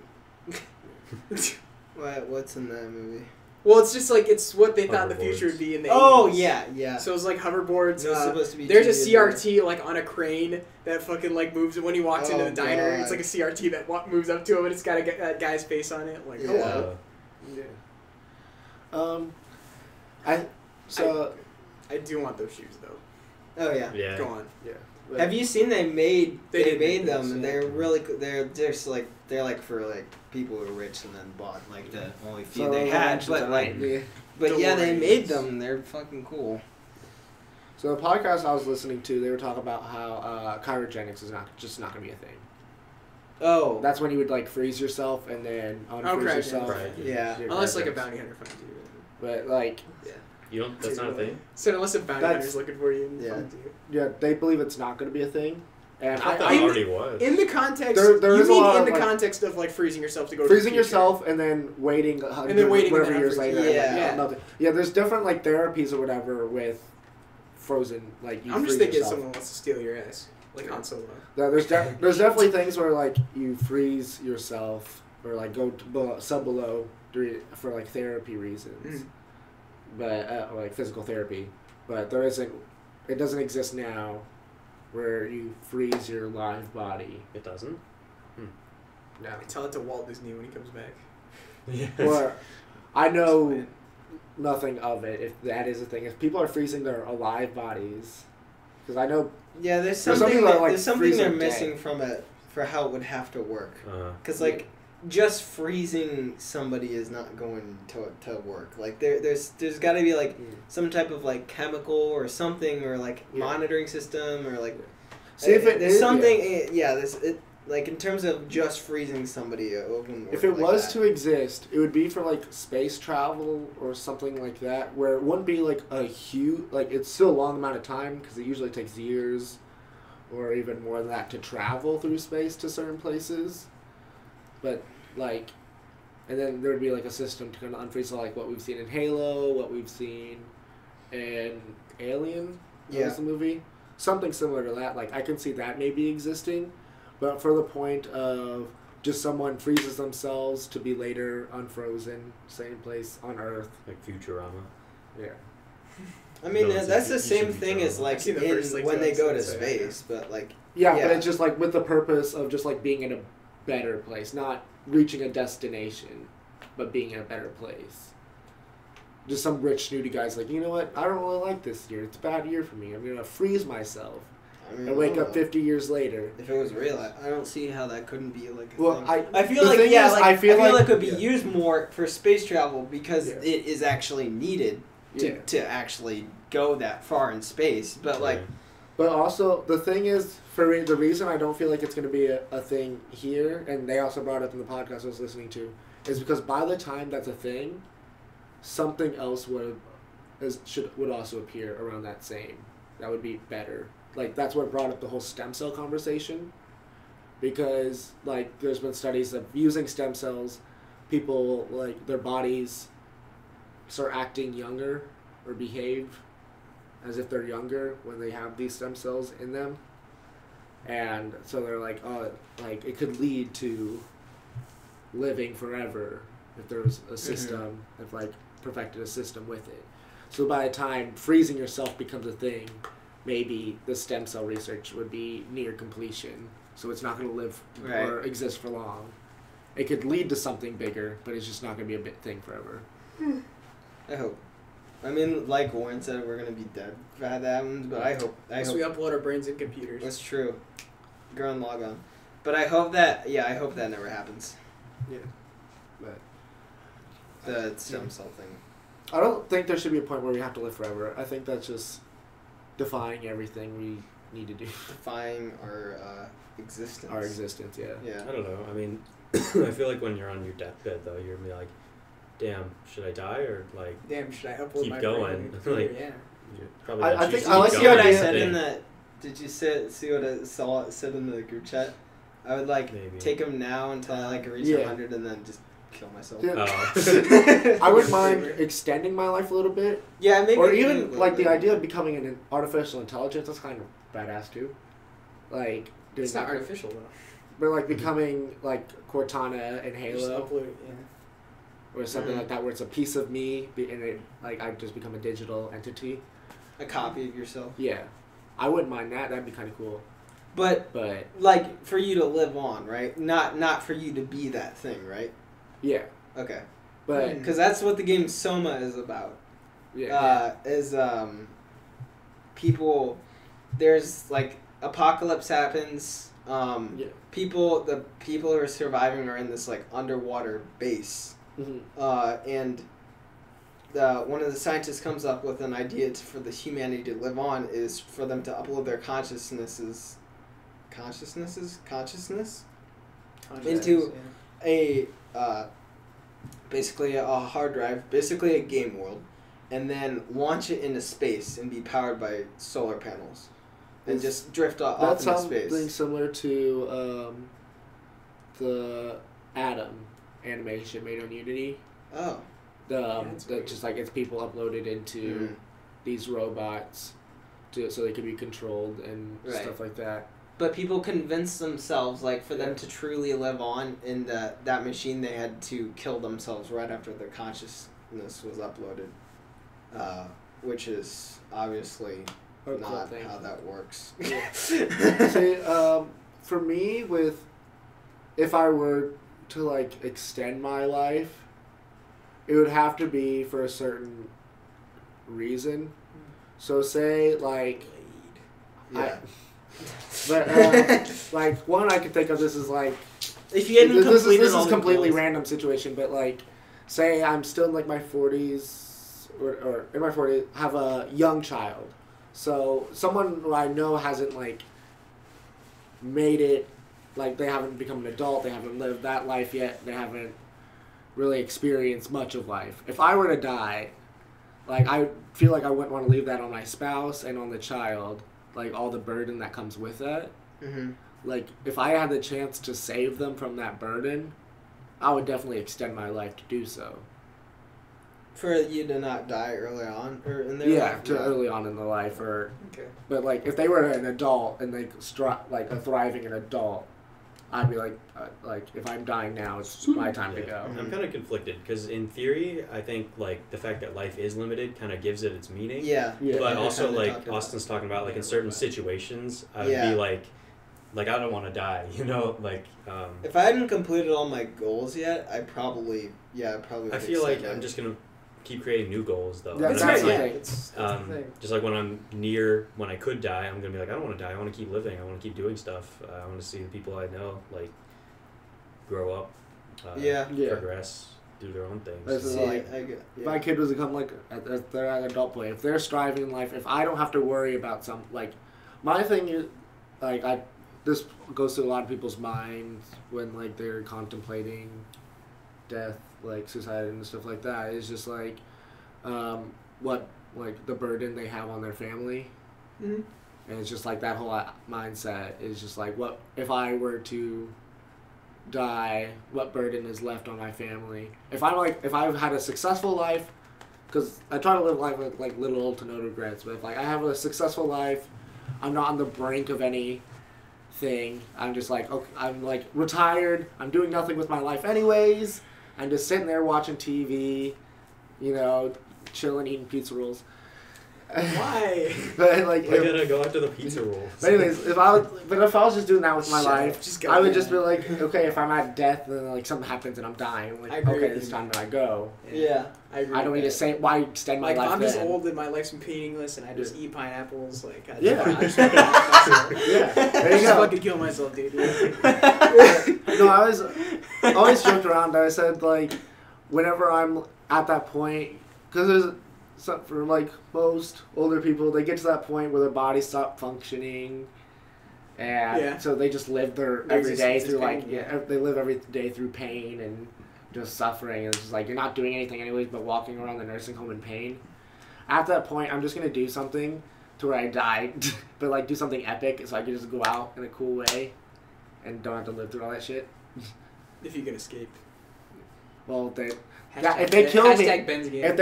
What's in that movie? Well, it's just like it's what they thought the Hoverboards. future would be in the Oh 80s. yeah. So it's like hoverboards. It was supposed to be There's a 2 years CRT like on a crane that fucking like moves when he walks into Oh, the diner. God. It's like a CRT that moves up to him and it's got a guy's face on it. Like, Yeah. hello. Yeah. I do want those shoes though. Oh yeah. Yeah. Go on. yeah. Have you seen they made They made did them those, and yeah. they're really they're just like they're like for like people who are rich and then bought like the only few So they had, but like yeah. but yeah, they DeLoreans. made them. They're fucking cool. So the podcast I was listening to, they were talking about how cryogenics is not going to be a thing. Oh, That's when you would like freeze yourself and then unfreeze cryogenics. yourself. Right. yeah. Unless like a cryogenics. bounty hunter finds you. But like, You don't. That's not a thing. So unless a bounty That's- hunter's looking for you and Yeah. finds you. yeah, they believe it's not going to be a thing. And I thought that in- already was. In the context, There you is a mean lot in of, the like, context of like freezing yourself to go freezing to the future. yourself and then waiting waiting whatever and then years unfreezing. later. Yeah. And, like, nothing. Yeah, there's different like therapies or whatever with frozen like you I'm just freeze thinking yourself. someone wants to steal your ass, like Han Solo. Yeah, there's definitely things where like you freeze yourself or like go to sub below for like therapy reasons, but or like physical therapy. But there isn't. It doesn't exist now, where you freeze your live body. It doesn't. No. Tell it to Walt Disney when he comes back. Yeah. Or I know nothing of it. If that is a thing, if people are freezing their alive bodies, because I know Yeah, there's some something people that, like, there's something freeze they're them missing dead. from it for how it would have to work. Because Yeah. like just freezing somebody is not going to work. Like there's got to be like some type of like chemical or something or like Yeah. monitoring system or like see if it there's is- something. Yeah, there's it. Like in terms of just freezing somebody, it wouldn't work If it like was that. to exist, it would be for like space travel or something like that, where it wouldn't be like a huge, like it's still a long amount of time because it usually takes years or even more than that to travel through space to certain places. But like, and then there would be like a system to kind of unfreeze like what we've seen in Halo, what we've seen in Alien, that Yeah. was the movie, something similar to that. Like I can see that maybe existing. But for the point of just someone freezes themselves to be later unfrozen, same place on Earth. Like Futurama. Yeah. I mean, No, it's that's like- the you same should be thing as traveling. like I've seen the first, like, when two they go to episodes, yeah. space, but like Yeah, Yeah. but it's just like with the purpose of just like being in a better place, not reaching a destination, but being in a better place. Just some rich snooty guy's like, you know what? I don't really like this year. It's a bad year for me. I'm gonna freeze myself I mean, and I wake don't up know. 50 years later. If it was real, I don't see how that couldn't be like a Well, thing. I feel the like thing yeah, is, like, I feel like- it could be yeah. used more for space travel because Yeah. it is actually needed to, Yeah. to actually go that far in space. But like, But also, the thing is, for the reason I don't feel like it's going to be a thing here, and they also brought up in the podcast I was listening to, is because by the time that's a thing, something else would also appear around that same. That would be better. Like, that's what brought up the whole stem cell conversation. Because, like, there's been studies of using stem cells, people, like, their bodies start acting younger or behave as if they're younger when they have these stem cells in them. And so they're like, oh, like it could lead to living forever if there was a system, if like perfected a system with it. So by the time freezing yourself becomes a thing, maybe the stem cell research would be near completion. So it's not going to live or exist for long. It could lead to something bigger, but it's just not going to be a big thing forever. I hope. I mean, like Warren said, we're gonna be dead if that happens. But I hope. Unless we upload our brains in computers. That's true. Go and log on. But I hope that. Yeah, I hope that never happens. Yeah. But The stem cell thing. I don't think there should be a point where we have to live forever. I think that's just defying everything we need to do. Defying our existence. Our existence, yeah. Yeah. I don't know. I mean, I feel like when you're on your deathbed, though, you're gonna be like, "Damn, should I die or like Damn, should I upload keep my going?" brain in the computer? Like, Yeah. you're probably I not think- choosing I to like keep the See what going. I idea- said in Yeah. that? Did you see what I said in the group chat? I would like Maybe. take them now until I like reach Yeah. 100 and then just kill myself. Yeah. Oh. I wouldn't mind extending my life a little bit. Yeah, maybe. Or a even, little like, the bit. idea of becoming an artificial intelligence, that's kind of badass, too. Like, doing It's not that. artificial though. But, like, becoming, like, Cortana in You just Halo. upload it, yeah. Or something Mhm. like that, where it's a piece of me, and it, like, I just become a digital entity. a copy of yourself. Yeah. I wouldn't mind that. That'd be kind of cool. But But, like for you to live on, right? Not for you to be that thing, right? yeah. Okay. But Because that's what the game Soma is about. People, there's like apocalypse happens. The people who are surviving are in this like underwater base, and one of the scientists comes up with an idea for the humanity to live on is for them to upload their consciousness into a basically a hard drive, basically a game world, and then launch it into space and be powered by solar panels, and just drift off into space. That's something similar to the Atom animation made on Unity. Oh. Just like it's people uploaded into these robots so they can be controlled and stuff like that. But people convince themselves, like, for them to truly live on in that machine, they had to kill themselves right after their consciousness was uploaded, which is obviously not how that works. See, for me, if I were to like extend my life, it would have to be for a certain reason. So say like, like one I could think of, this is like, if you hadn't this is completely random situation, but like, say I'm still in like my 40s or in my 40s, have a young child. So someone who I know hasn't like made it, like they haven't become an adult, they haven't lived that life yet, they haven't really experienced much of life. If I were to die, like I feel like I wouldn't want to leave that on my spouse and on the child, like all the burden that comes with that. Like if I had the chance to save them from that burden, I would definitely extend my life to do so. For you to not die early on, or in their life? Early on in the life, but like if they were an adult and they like a thriving adult, I'd be like if I'm dying now, it's my time to go. I'm kind of conflicted because in theory, I think like the fact that life is limited kind of gives it its meaning. But also like Austin's talking about, like in certain situations, I would be like I don't want to die, you know, like. If I hadn't completed all my goals yet, I probably. I feel like I'm just gonna keep creating new goals though. That's right. Just like when I could die, I'm gonna be like, I don't want to die. I want to keep living. I want to keep doing stuff. I want to see the people I know like grow up, progress, do their own things. My kid was become like they're at an adult point. If they're striving in life, if I don't have to worry about my thing is like this goes through a lot of people's minds when like they're contemplating death, like suicide and stuff like that. It's just like what like the burden they have on their family, and it's just like that whole mindset is just like, what if I were to die, what burden is left on my family? If I've had a successful life, because I try to live life with like little to no regrets, but if like I have a successful life, I'm not on the brink of anything. I'm just like, okay, I'm like retired, I'm doing nothing with my life anyways, I'm just sitting there watching TV, you know, chilling, eating pizza rolls. Why? But like, I gotta go after the pizza rolls. But anyways, if I was just doing that with my life, I would just be like, okay, if I'm at death and like something happens and I'm dying, I'm like, okay, it's time that I go. I agree. I don't need to say why extend my life. Like I'm just then. old and my life's meaningless, and I just eat pineapples. Like I just there you go. Fucking kill myself, dude. No, I always joked around. I said like, whenever I'm at that point, because there's. So for like most older people, they get to that point where their bodies stop functioning, and so they just live their every day through they live every day through pain and just suffering. And it's just like you're not doing anything anyways, but walking around the nursing home in pain. At that point, I'm just gonna do something to where I die, but like do something epic, so I can just go out in a cool way, and don't have to live through all that shit. If you can escape. Well, if they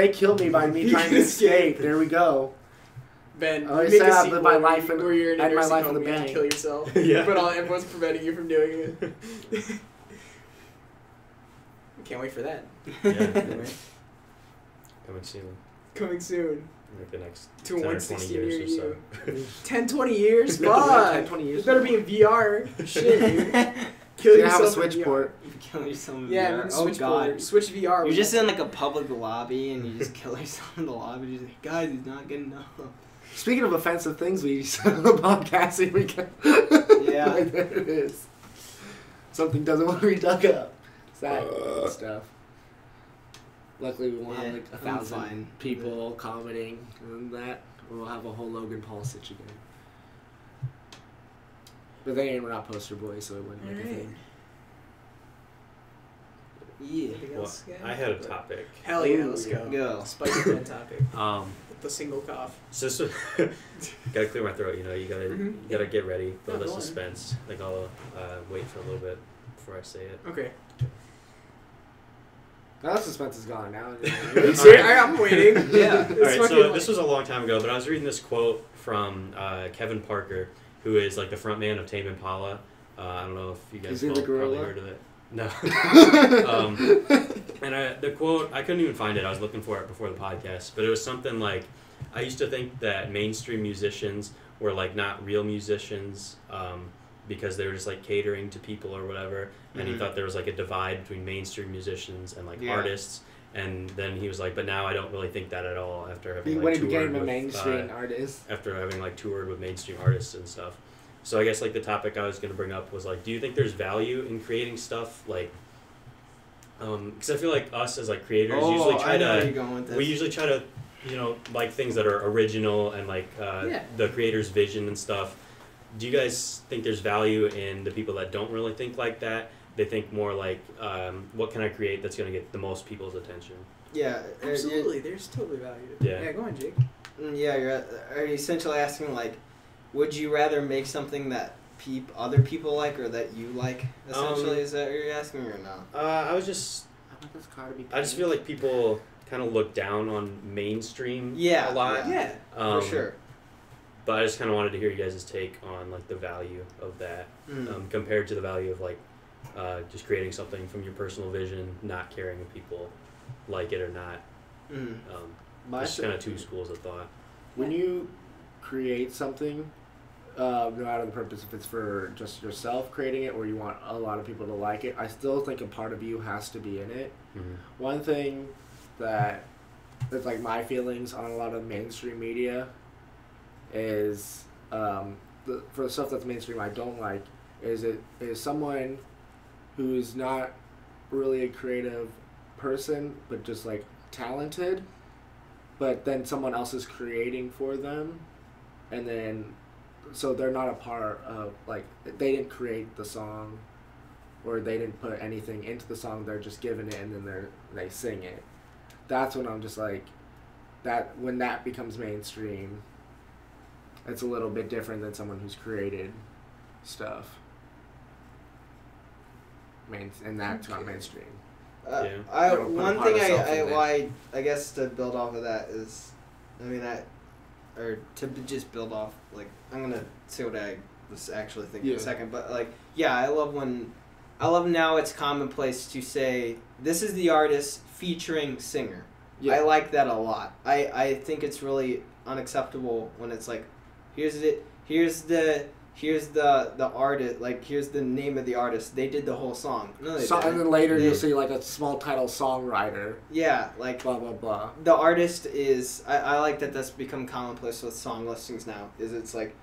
kill me by me trying to escape, there we go. Ben, I say I live my life where you're in a nursing home in the and you kill yourself, but everyone's preventing you from doing it. Can't wait for that. Coming soon. Like the next to 10 or 160 20 near years or you. so. 10, 20 years? Fuck! 10, 20 years. It better be in VR. Shit, dude. kill You have a yourself. in Switch VR. port. You kill yourself in Yeah, VR. man, Oh Switch god. port. Switch VR. You're was just awesome. in like a public lobby and you just kill yourself in the lobby. You're just like, guys, he's not getting up. Speaking of offensive things, we said on the podcasting weekend. Yeah. Like, there it is. Something doesn't want to be dug up. It's that stuff. Luckily, we won't have like I'm 1,000 fine. people commenting on that. We'll have a whole Logan Paul stitch again. But then again, we're not poster boys, so it wouldn't make a Alright. thing. Yeah. Anything Well, else, guys? I had a topic. Hell yeah, Ooh, let's go. Go. Spicy that topic. So The single cough. this was gotta clear my throat. You know, you gotta get ready, build No, a go on. suspense. Like I'll wait for a little bit before I say it. Okay. Now that suspense is gone now. I'm waiting. Yeah. All right, so this was a long time ago, but I was reading this quote from Kevin Parker, who is like the front man of Tame Impala. I don't know if you guys Is he have the probably gorilla? heard of it. No. And the quote, I couldn't even find it. I was looking for it before the podcast, but it was something like, I used to think that mainstream musicians were like not real musicians because they were just like catering to people or whatever. And he Mhm. thought there was like a divide between mainstream musicians and like Yeah. artists. And then he was like, but now I don't really think that at all after having When like he became toured a with, mainstream artist. after having like toured with mainstream artists and stuff. So I guess like the topic I was gonna bring up was like, do you think there's value in creating stuff like? Because I feel like us as like creators usually try I know where to you're going with this. we usually try to like things that are original and like Yeah. the creator's vision and stuff. Do you guys think there's value in the people that don't really think like that? They think more like, what can I create that's gonna get the most people's attention? Yeah. Absolutely, there's totally value to Yeah. Yeah, go on, Jake. Yeah, are you essentially asking like, would you rather make something that other people like or that you like? Essentially, is that what you're asking or no? I was just I want this car to be I just feel like people kind of look down on mainstream Yeah, a lot. Yeah. For sure. But I just kind of wanted to hear you guys' take on like the value of that compared to the value of like just creating something from your personal vision, not caring if people like it or not. Just kind of two schools of thought. When you create something, no matter the purpose, if it's for just yourself creating it or you want a lot of people to like it, I still think a part of you has to be in it. One thing that is like my feelings on a lot of mainstream media is for the stuff that's mainstream I don't like is someone who's not really a creative person but just like talented, but then someone else is creating for them, and then so they're not a part of, like, they didn't create the song or they didn't put anything into the song, they're just given it and then they sing it. That's when I'm just like, that when that becomes mainstream, it's a little bit different than someone who's created stuff. And that's not mainstream. Yeah. I Put a one part thing of self in there. I guess to build off of that is, or to just build off, like, I'm gonna say what I was actually thinking in a Yeah. second, but like, yeah, I love now it's commonplace to say this is the artist featuring singer. Yeah. I like that a lot. I think it's really unacceptable when it's like, here's the artist, like, here's the name of the artist. They did the whole song. No, they didn't. And then later They- you'll see like a small title songwriter, Yeah, like, blah blah blah. the artist is, I like that that's become commonplace with song listings now, is it's like,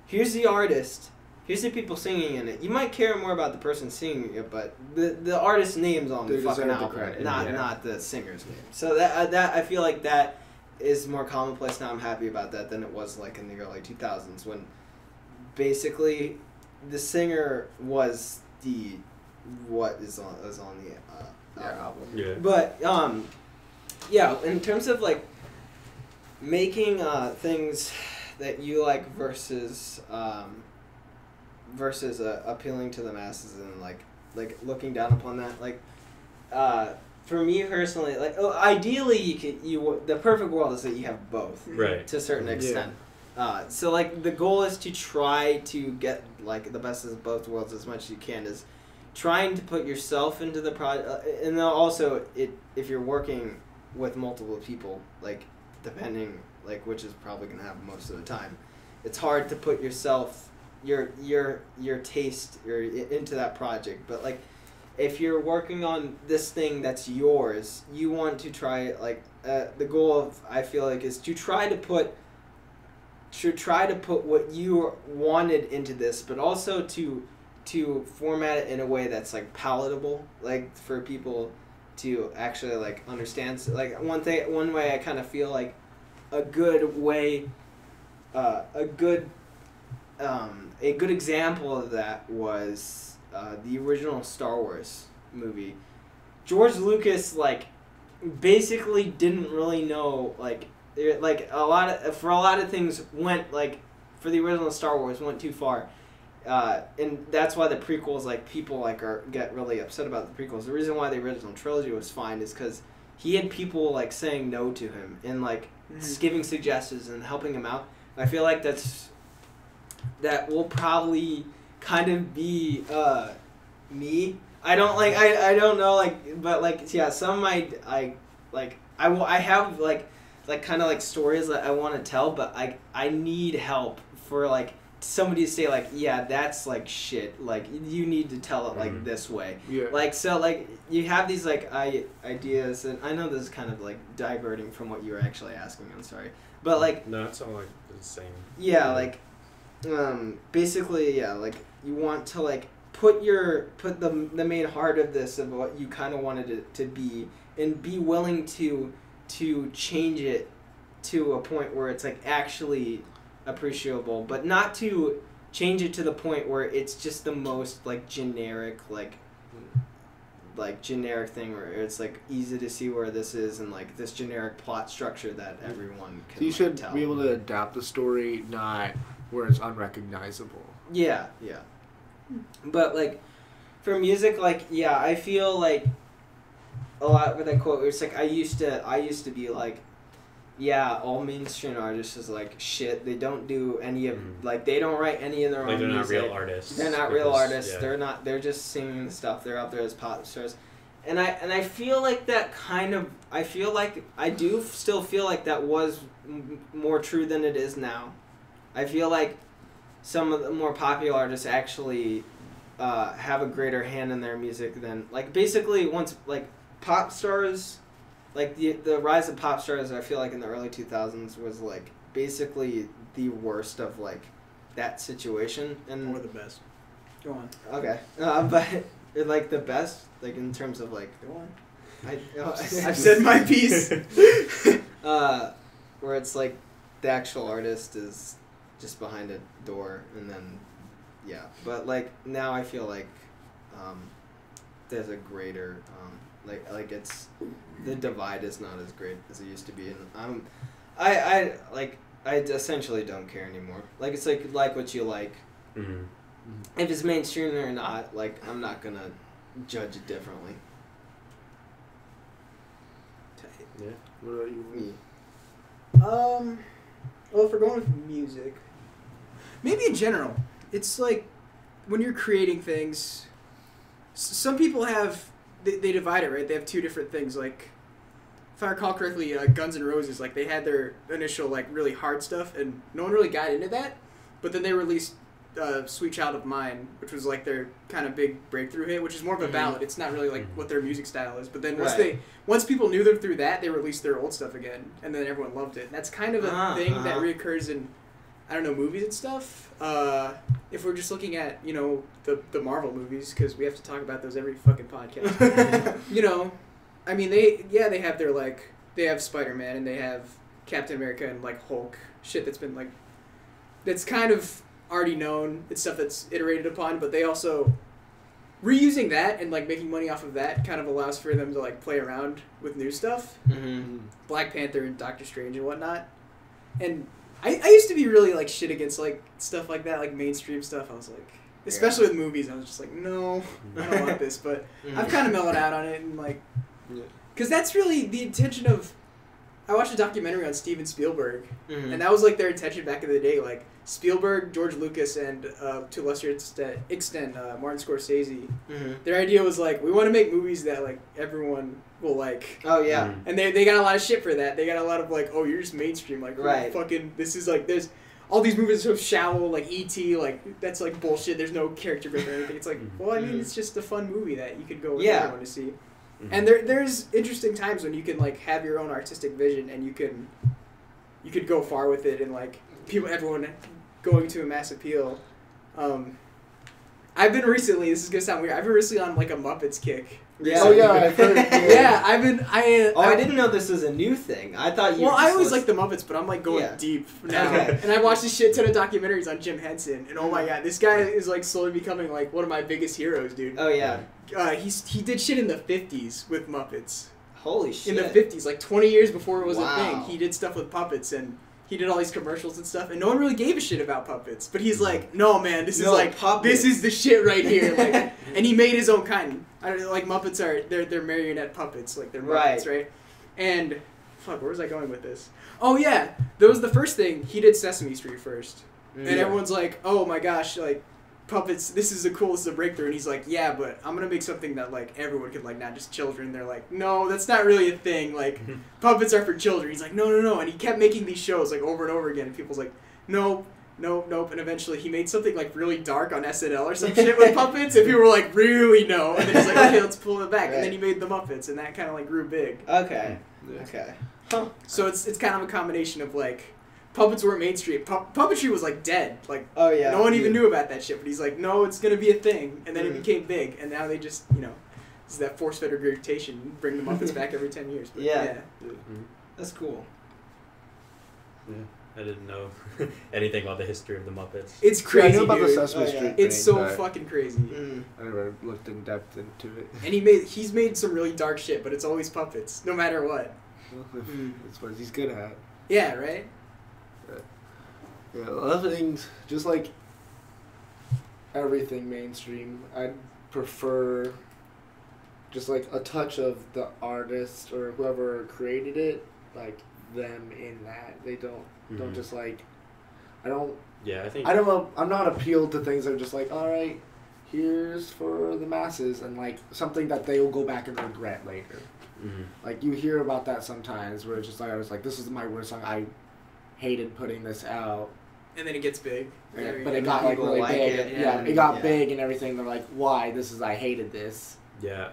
here's the artist, here's the people singing in it. You might care more about the person singing it, but the artist's name's on the They fucking deserve the album, credit, not yeah. not the singer's name. So that I feel like that is more commonplace now. I'm happy about that than it was like in the early 2000s when basically the singer was what is on the album. Yeah. But yeah, in terms of like making things that you like versus appealing to the masses and like looking down upon that, like for me personally, like ideally the perfect world is that you have both Right. to a certain extent. So like the goal is to try to get like the best of both worlds as much as you can, is trying to put yourself into the project, and then also if you're working with multiple people, like depending, like, which is probably gonna happen most of the time, it's hard to put yourself your taste or into that project. But like, if you're working on this thing that's yours, you want to try like the goal of I feel like is to try to put what you wanted into this, but also to format it in a way that's like palatable, like for people to actually like understand. So, like one way I kind of feel like a good way, a good example of that was the original Star Wars movie. George Lucas like basically didn't really know like a lot of things went like for the original Star Wars went too far. And that's why the prequels, like, people, like, get really upset about the prequels. The reason why the original trilogy was fine is because he had people, like, saying no to him and, like, giving suggestions and helping him out. I feel like that will probably kind of be, me. I don't know, like, but, like, yeah, some of my, I have, like, kind of, like, stories that I want to tell, but I need help for, like, somebody to say like, yeah, that's like shit, like you need to tell it like this way. Yeah. Like, so like you have these like ideas, and I know this is kind of like diverting from what you were actually asking, I'm sorry, but like no, it's all like the same. Yeah, like basically, yeah, like you want to like put the main heart of this, of what you kind of wanted it to be, and be willing to change it to a point where it's like actually appreciable, but not to change it to the point where it's just the most like generic generic thing where it's like easy to see where this is, and like this generic plot structure that everyone can So you like, should tell. be able to adapt the story, not where it's unrecognizable. Yeah. But like for music, like yeah, I feel like a lot with that quote where it's like I used to be like, yeah, all mainstream artists is like shit. They don't do any of like they don't write any of their own they're music. not real artists. They're not real artists. Yeah. They're just singing stuff. They're out there as pop stars, and I feel like that kind of I do still feel like that was more true than it is now. I feel like some of the more popular artists actually have a greater hand in their music than like basically once like pop stars. Like, the rise of pop stars, I feel like, in the early 2000s was, like, basically the worst of, like, that situation. And Or the best. Go on. Okay. But, like, the best, like, in terms of, like... Go on. I've said my piece. Where it's, like, the actual artist is just behind a door, and then, yeah. But, like, now I feel like there's a greater... like it's the divide is not as great as it used to be, and I essentially don't care anymore. Like it's like what you like. Mm-hmm. If it's mainstream or not, like I'm not gonna judge it differently. Yeah. What about you? Me. Well, if we're going with music, maybe in general, it's like when you're creating things. Some people have. They divide it, right? They have two different things. Like, if I recall correctly, Guns N' Roses, like, they had their initial, like, really hard stuff, and no one really got into that. But then they released Sweet Child of Mine, which was, like, their kind of big breakthrough hit, which is more of a ballad. It's not really, like, what their music style is. But then once people knew them through that, they released their old stuff again, and then everyone loved it. And that's kind of a thing that reoccurs in, I don't know, movies and stuff. If we're just looking at, you know, the Marvel movies, because we have to talk about those every fucking podcast. You know, I mean, they have their, like, they have Spider-Man, and they have Captain America and, like, Hulk. Shit that's been, like, that's kind of already known. It's stuff that's iterated upon, but they also, reusing that and, like, making money off of that kind of allows for them to, like, play around with new stuff. Mm-hmm. Black Panther and Doctor Strange and whatnot. And I used to be really, like, shit against, like, stuff like that, like, mainstream stuff. I was like, especially with movies, I was just like, no, I don't want this. But I've kind of mellowed out on it, and, like, because that's really the intention of, I watched a documentary on Steven Spielberg, and that was, like, their intention back in the day. Like, Spielberg, George Lucas, and, to a lesser extent, Martin Scorsese, their idea was, like, we want to make movies that, like, everyone will like. Oh, yeah. And they got a lot of shit for that. They got a lot of, like, oh, you're just mainstream. Like, right. Fucking, this is, like, there's... all these movies are so shallow, like E.T., like, that's, like, bullshit. There's no character growth or anything. It's like, well, I mean, it's just a fun movie that you could go with everyone to see. And there's interesting times when you can, like, have your own artistic vision and you could go far with it and, like, everyone going to a mass appeal. I've been recently, this is going to sound weird, I've been recently on, like, a Muppets kick. Yeah. Oh yeah, I've heard. Yeah, I didn't know this was a new thing. I thought you. Well, I always like the Muppets, but I'm like going deep now. Okay. And I watched a shit ton of documentaries on Jim Henson, and oh my god, this guy is like slowly becoming like one of my biggest heroes, dude. Oh yeah. He did shit in the 50s with Muppets. Holy shit. In the 50s, like 20 years before it was a Wow. thing, he did stuff with puppets and. He did all these commercials and stuff, and no one really gave a shit about puppets. But he's like, no, man, this is like, puppets. this is the shit right here. Like, and he made his own kind. I don't know, like Muppets are, they're marionette puppets, like they're Muppets, right? And, fuck, where was I going with this? Oh yeah, that was the first thing. He did Sesame Street first, and everyone's like, oh my gosh, like, puppets, this is a breakthrough. And he's like, yeah, but I'm gonna make something that like everyone could like, not just children. They're like, no, that's not really a thing. Like, puppets are for children. He's like, no. And he kept making these shows like over and over again. And people's like, nope. And eventually he made something like really dark on SNL or some shit with puppets. And people were like, really no. And then he's like, okay, let's pull it back. Right. And then he made the Muppets, and that kind of like grew big. Okay. Okay. Huh. So it's kind of a combination of like. Puppets weren't mainstream. Puppetry was like dead. Like, Oh yeah. no one even knew about that shit. But he's like, no, it's gonna be a thing. And then it became big. And now they just, it's that force-fed regurgitation. Bring the Muppets back every 10 years. But, Yeah. That's cool. Yeah, I didn't know anything about the history of the Muppets. It's Yeah, I crazy, knew about the dude. Sesame Street thing, It's so but fucking crazy. I never looked in depth into it. And he's made some really dark shit, but it's always puppets, no matter what. That's what he's good at. Yeah, right? Yeah, other things, just like everything mainstream, I'd prefer just like a touch of the artist or whoever created it, like them in that. They don't just like, Yeah, I think. I'm not appealed to things that are just like, alright, here's for the masses, and like something that they will go back and regret later. Like you hear about that sometimes where it's just like, I was like, this is my worst song, I hated putting this out. And then it gets big. But it got like People really like big. it, It got big and everything. They're like, why? I hated this. Yeah.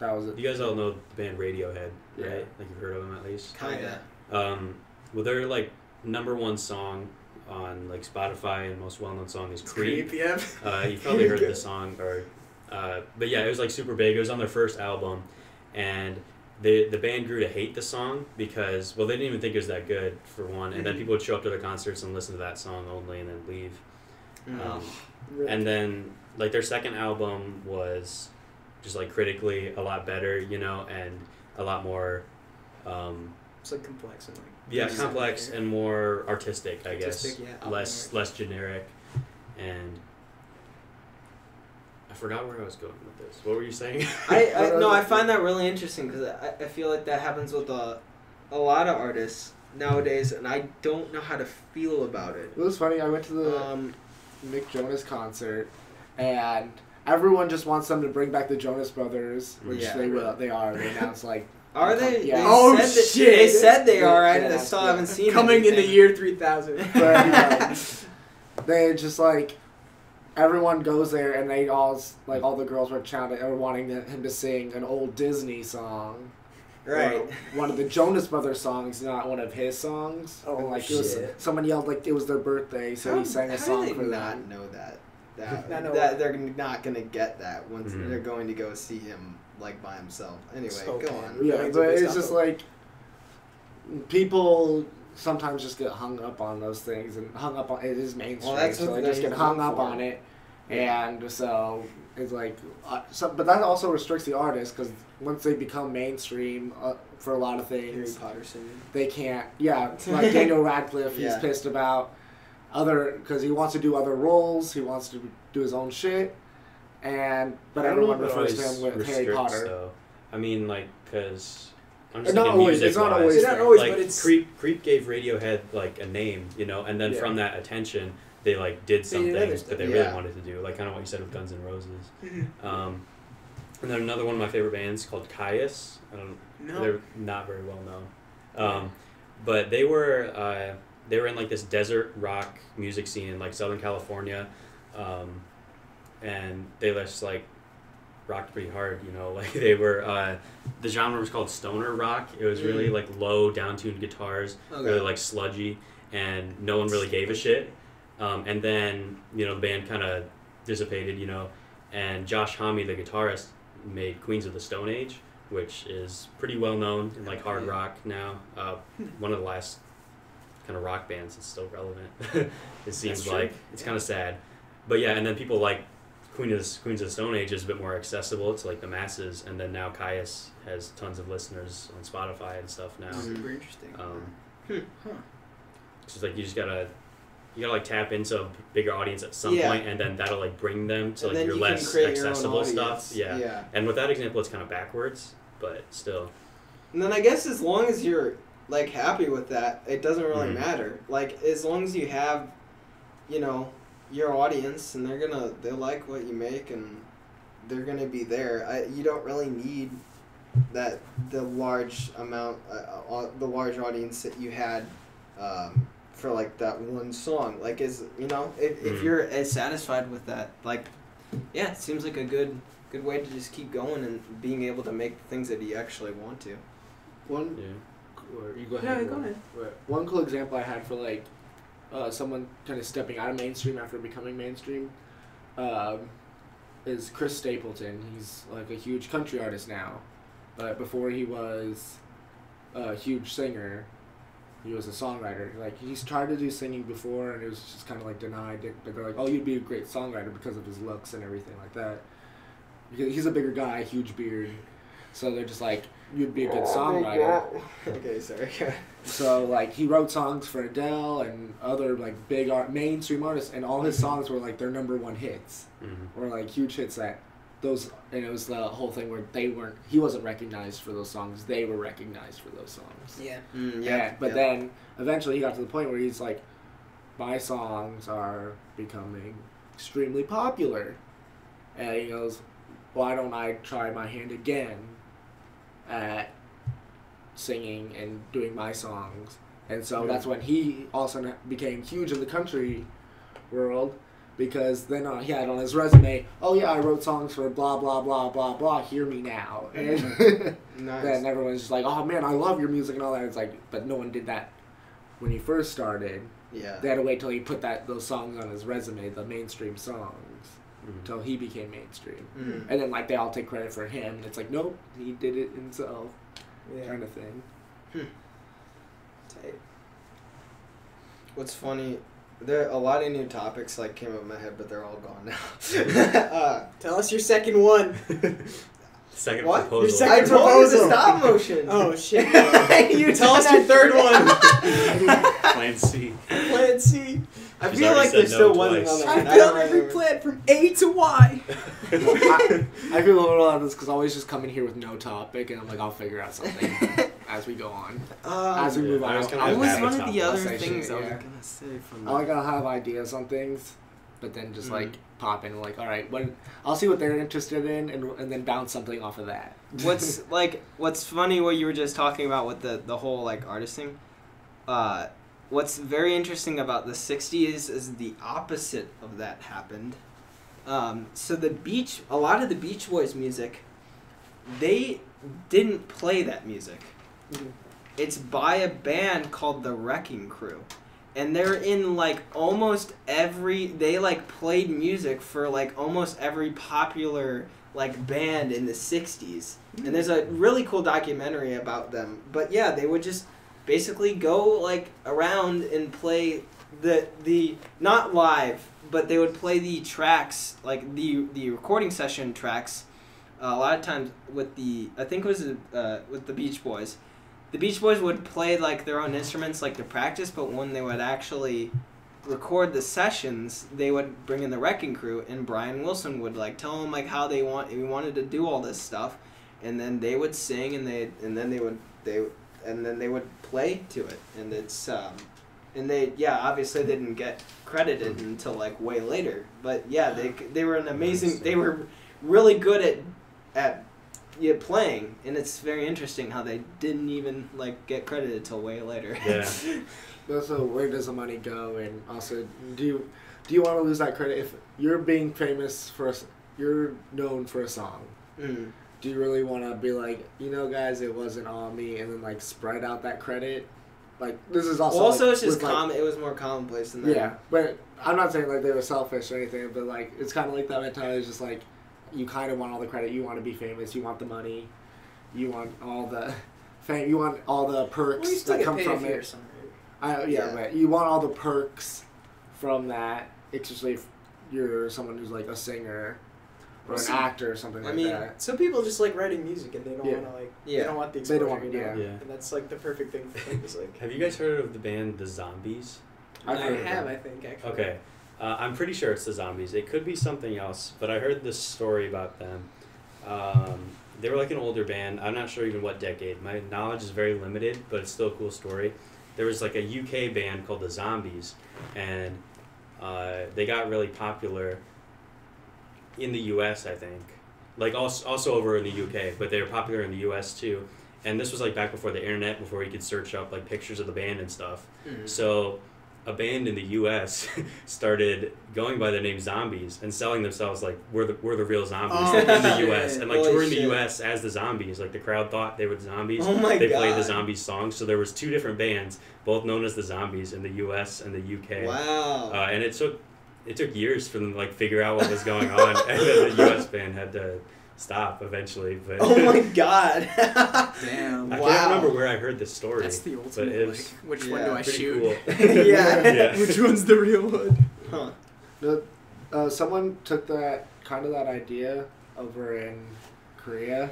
That was it. You guys all know the band Radiohead, Yeah. right? Like you've heard of them at least. Kinda. Well, their like #1 song on like Spotify and most well-known song is Creep. Yeah. You probably heard the song, but yeah, it was like super big. It was on their first album, and the band grew to hate the song because, well, they didn't even think it was that good, for one, and then people would show up to their concerts and listen to that song only and then leave. And then like their second album was just like critically a lot better, and a lot more It's like complex and like complex and more artistic, I guess. yeah. Less generic. And I forgot where I was going with this. What were you saying? I find that really interesting because I feel like that happens with a lot of artists nowadays, and I don't know how to feel about it. It was funny. I went to the Nick Jonas concert, and everyone just wants them to bring back the Jonas Brothers, which they will. They are. They announced like. Are they? Yeah. Oh, They shit. said they are. I Yeah. still haven't seen coming in the anything. year 3000. But, they just like. Everyone goes there, and they all the girls were chanting or wanting him to sing an old Disney song. Right. Or one of the Jonas Brothers songs, not one of his songs. Oh, and like shit. someone yelled like it was their birthday, so he sang a song do for they them. not know that? Not know That what? they're not gonna get that once Mhm. they're going to go see him like by himself. Anyway, So go bad. on. Yeah, Millions but of it's based just off like people sometimes just get hung up on those things and hung up on it is mainstream, Well, that's so what they just they're get hung known up for. on it, and so it's like, but that also restricts the artist because once they become mainstream for a lot of Harry things, Potter singing. they can't. Yeah, like Daniel Radcliffe, he's Yeah. pissed about because he wants to do other roles, he wants to do his own shit, but I don't know everyone if it refers to always him with Harry restricts, Potter. though. I mean, like, because I'm It's just not thinking always- it's not always It's not always, like, but it's Creep gave Radiohead like a name, and then Yeah. from that attention, they like did some did other things stuff. that they Yeah. really wanted to do, like kind of what you said with Guns N' Roses. Mhm. And then another one of my favorite bands called Caius. No. They're not very well known, but they were they were in like this desert rock music scene in like Southern California, and they just like rocked pretty hard, you know. Like they were the genre was called stoner rock. It was really like low down-tuned guitars, really like sludgy, and no one really gave a shit. And then, you know, the band kind of dissipated, you know, and Josh Homme, the guitarist, made Queens of the Stone Age, which is pretty well known in like hard rock now. One of the last kind of rock bands that's still relevant. It seems like it's kind of sad, but yeah. And then people like Queens of the Stone Age is a bit more accessible to like the masses, and then now Caius has tons of listeners on Spotify and stuff now. Super interesting. It's just like you gotta like tap into a bigger audience at some point, and then that'll like bring them to like your less accessible stuff. Yeah. And with that example, it's kind of backwards, but still. And then I guess as long as you're like happy with that, it doesn't really matter. Like as long as you have, you know, your audience, and they like what you make, and they're gonna be there. You don't really need the large amount, the large audience that you had for like that one song. Like if you're as satisfied with that, like it seems like a good way to just keep going and being able to make the things that you actually want to. Or you go ahead. Yeah, go ahead. One cool example I had for like someone kind of stepping out of mainstream after becoming mainstream is Chris Stapleton. He's like a huge country artist now, but before he was a huge singer, he was a songwriter. Like he's tried to do singing before, and it was just kind of like denied it. But they're like, "Oh, you'd be a great songwriter because of his looks and everything like that." Because he's a bigger guy, huge beard, so they're just like, "You'd be a good songwriter." Okay, sorry. So like he wrote songs for Adele and other like big mainstream artists, and all his songs were like their #1 hits, or like huge hits that those. And it was the whole thing where he wasn't recognized for those songs; they were recognized for those songs. Yeah. But then eventually he got to the point where he's like, my songs are becoming extremely popular, and he goes, why don't I try my hand again at singing and doing my songs? And so that's when he also became huge in the country world, because then he had on his resume, oh yeah, I wrote songs for blah blah blah blah blah, hear me now. And then everyone's just like, oh man, I love your music and all that. It's like, but no one did that when he first started. Yeah. They had to wait till he put those songs on his resume, the mainstream songs, until he became mainstream. And then like they all take credit for him, and it's like, nope, he did it himself, kind of thing. Tight. What's funny, there a lot of new topics like came up in my head, but they're all gone now. Tell us your second one. Second what? proposal. Your second I told you proposal. the stop motion. Oh shit. You Tell us your third one. Plan C. Plan C. I She's feel already like said there's no still one twice. on there. I and I built don't every remember. plan from A to Y. I feel a little out of this because I always just come in here with no topic, and I'm like, I'll figure out something as we go on. As we move on. I was What was have a one of topic. the I'll other say things shit, I was yeah. gonna say from I like to have ideas on things, but then just like pop in, like, all right, I'll see what they're interested in, and then bounce something off of that. What's funny what you were just talking about with the whole like artist thing. What's very interesting about the 60s is the opposite of that happened. So a lot of the Beach Boys music, they didn't play that music. It's by a band called the Wrecking Crew. And they're in like almost they like played music for like almost every popular like band in the 60s. And there's a really cool documentary about them. But yeah, they would just basically go like around and play the not live, but they would play the tracks, like the recording session tracks, a lot of times with I think it was with the Beach Boys. The Beach Boys would play like their own instruments like to practice, but when they would actually record the sessions, they would bring in the Wrecking Crew, and Brian Wilson would like tell them like how he wanted to do all this stuff, and then they would sing, and then they would play to it, and it's and they obviously they didn't get credited until like way later, but yeah, they were an amazing, they were really good at playing, and it's very interesting how they didn't even like get credited till way later. Yeah. So where does the money go? And also, do you want to lose that credit if you're being famous you're known for a song? Mm. Do you really want to be like, guys, it wasn't on me, and then like spread out that credit? Like this is also. Well, also, like, it's just with, like, common. It was more commonplace than that. Yeah, but I'm not saying like they were selfish or anything, but like it's kind of like that mentality. It's just like you kind of want all the credit. You want to be famous. You want the money. You want all the fame. You want all the perks Well, you still that get come paid from if you're a it. songwriter. Yeah. But you want all the perks from that, especially if you're someone who's like a singer or an actor or something like that. Some people just like writing music and they don't Yeah. want to like. Yeah. They don't want the They exposure. don't want- you know? yeah. And that's like the perfect thing for them. Is like. Have you guys heard of the band The Zombies? I heard of have, them. I think actually. Okay. I'm pretty sure it's The Zombies. It could be something else, but I heard this story about them. They were like an older band. I'm not sure even what decade. My knowledge is very limited, but it's still a cool story. There was like a UK band called The Zombies, and they got really popular in the US, I think. Like also over in the UK, but they were popular in the US too. And this was like back before the internet, before you could search up like pictures of the band and stuff. Mm. So a band in the US started going by the name Zombies and selling themselves like we're the real zombies Oh, in the shit. US and like Holy touring the shit. US as the Zombies. Like the crowd thought they were the Zombies. Oh my They god. played the Zombies songs. So there was two different bands, both known as the Zombies in the US and the UK. Wow. And it took years for them to like figure out what was going on, and then the US band had to stop eventually. But Oh my god. Damn. I Wow. can't remember where I heard this story. That's the but ultimate. it Like, was which one yeah, do I pretty shoot? cool. Yeah. Yeah. Which one's the real one? Huh. Someone took that idea over in Korea,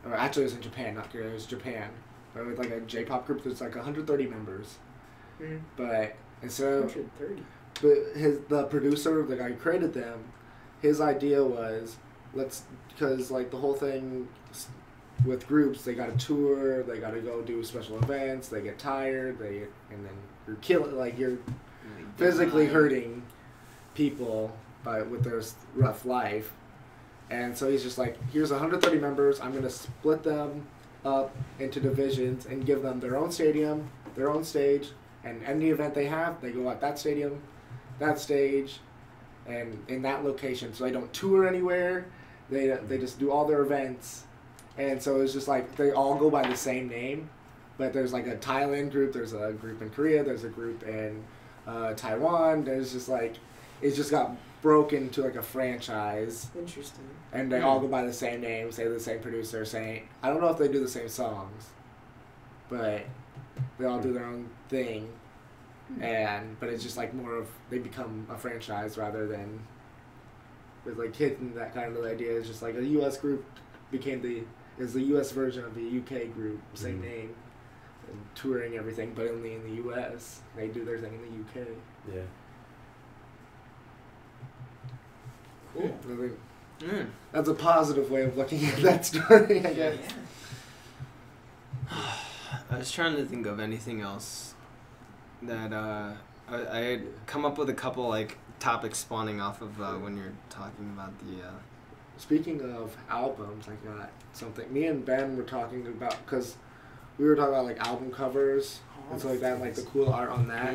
or actually it was in Japan, not Korea. It was Japan. But with like a J-pop group that's like 130 members. Mm. But instead of 130. the producer, the guy who created them, his idea was because like the whole thing with groups, they got to tour, they got to go do special events, they get tired, and then you're physically hurting people with their rough life. And so he's just like, here's 130 members, I'm going to split them up into divisions and give them their own stadium, their own stage, and any event they have, they go at that stadium, that stage, and in that location. So they don't tour anywhere, they just do all their events. And so it's just like, they all go by the same name, but there's like a Thailand group, there's a group in Korea, there's a group in Taiwan, there's just like, it just got broken to like a franchise, Interesting. and they all go by the same name, say the same producer, I don't know if they do the same songs, but they all do their own thing, but it's just like more of, they become a franchise rather than with like hitting that kind of idea. It's just like a US group is the US version of the UK group, same name, and touring everything, but only in the US. They do their thing in the UK. Yeah. Cool. I think Mm. that's a positive way of looking at that story, I guess. I was trying to think of anything else that I had come up with a couple like topics spawning off of when you're talking about the. Speaking of albums, I got something. Me and Ben were talking about, because we were talking about like album covers and stuff like that, and, like the cool art on that.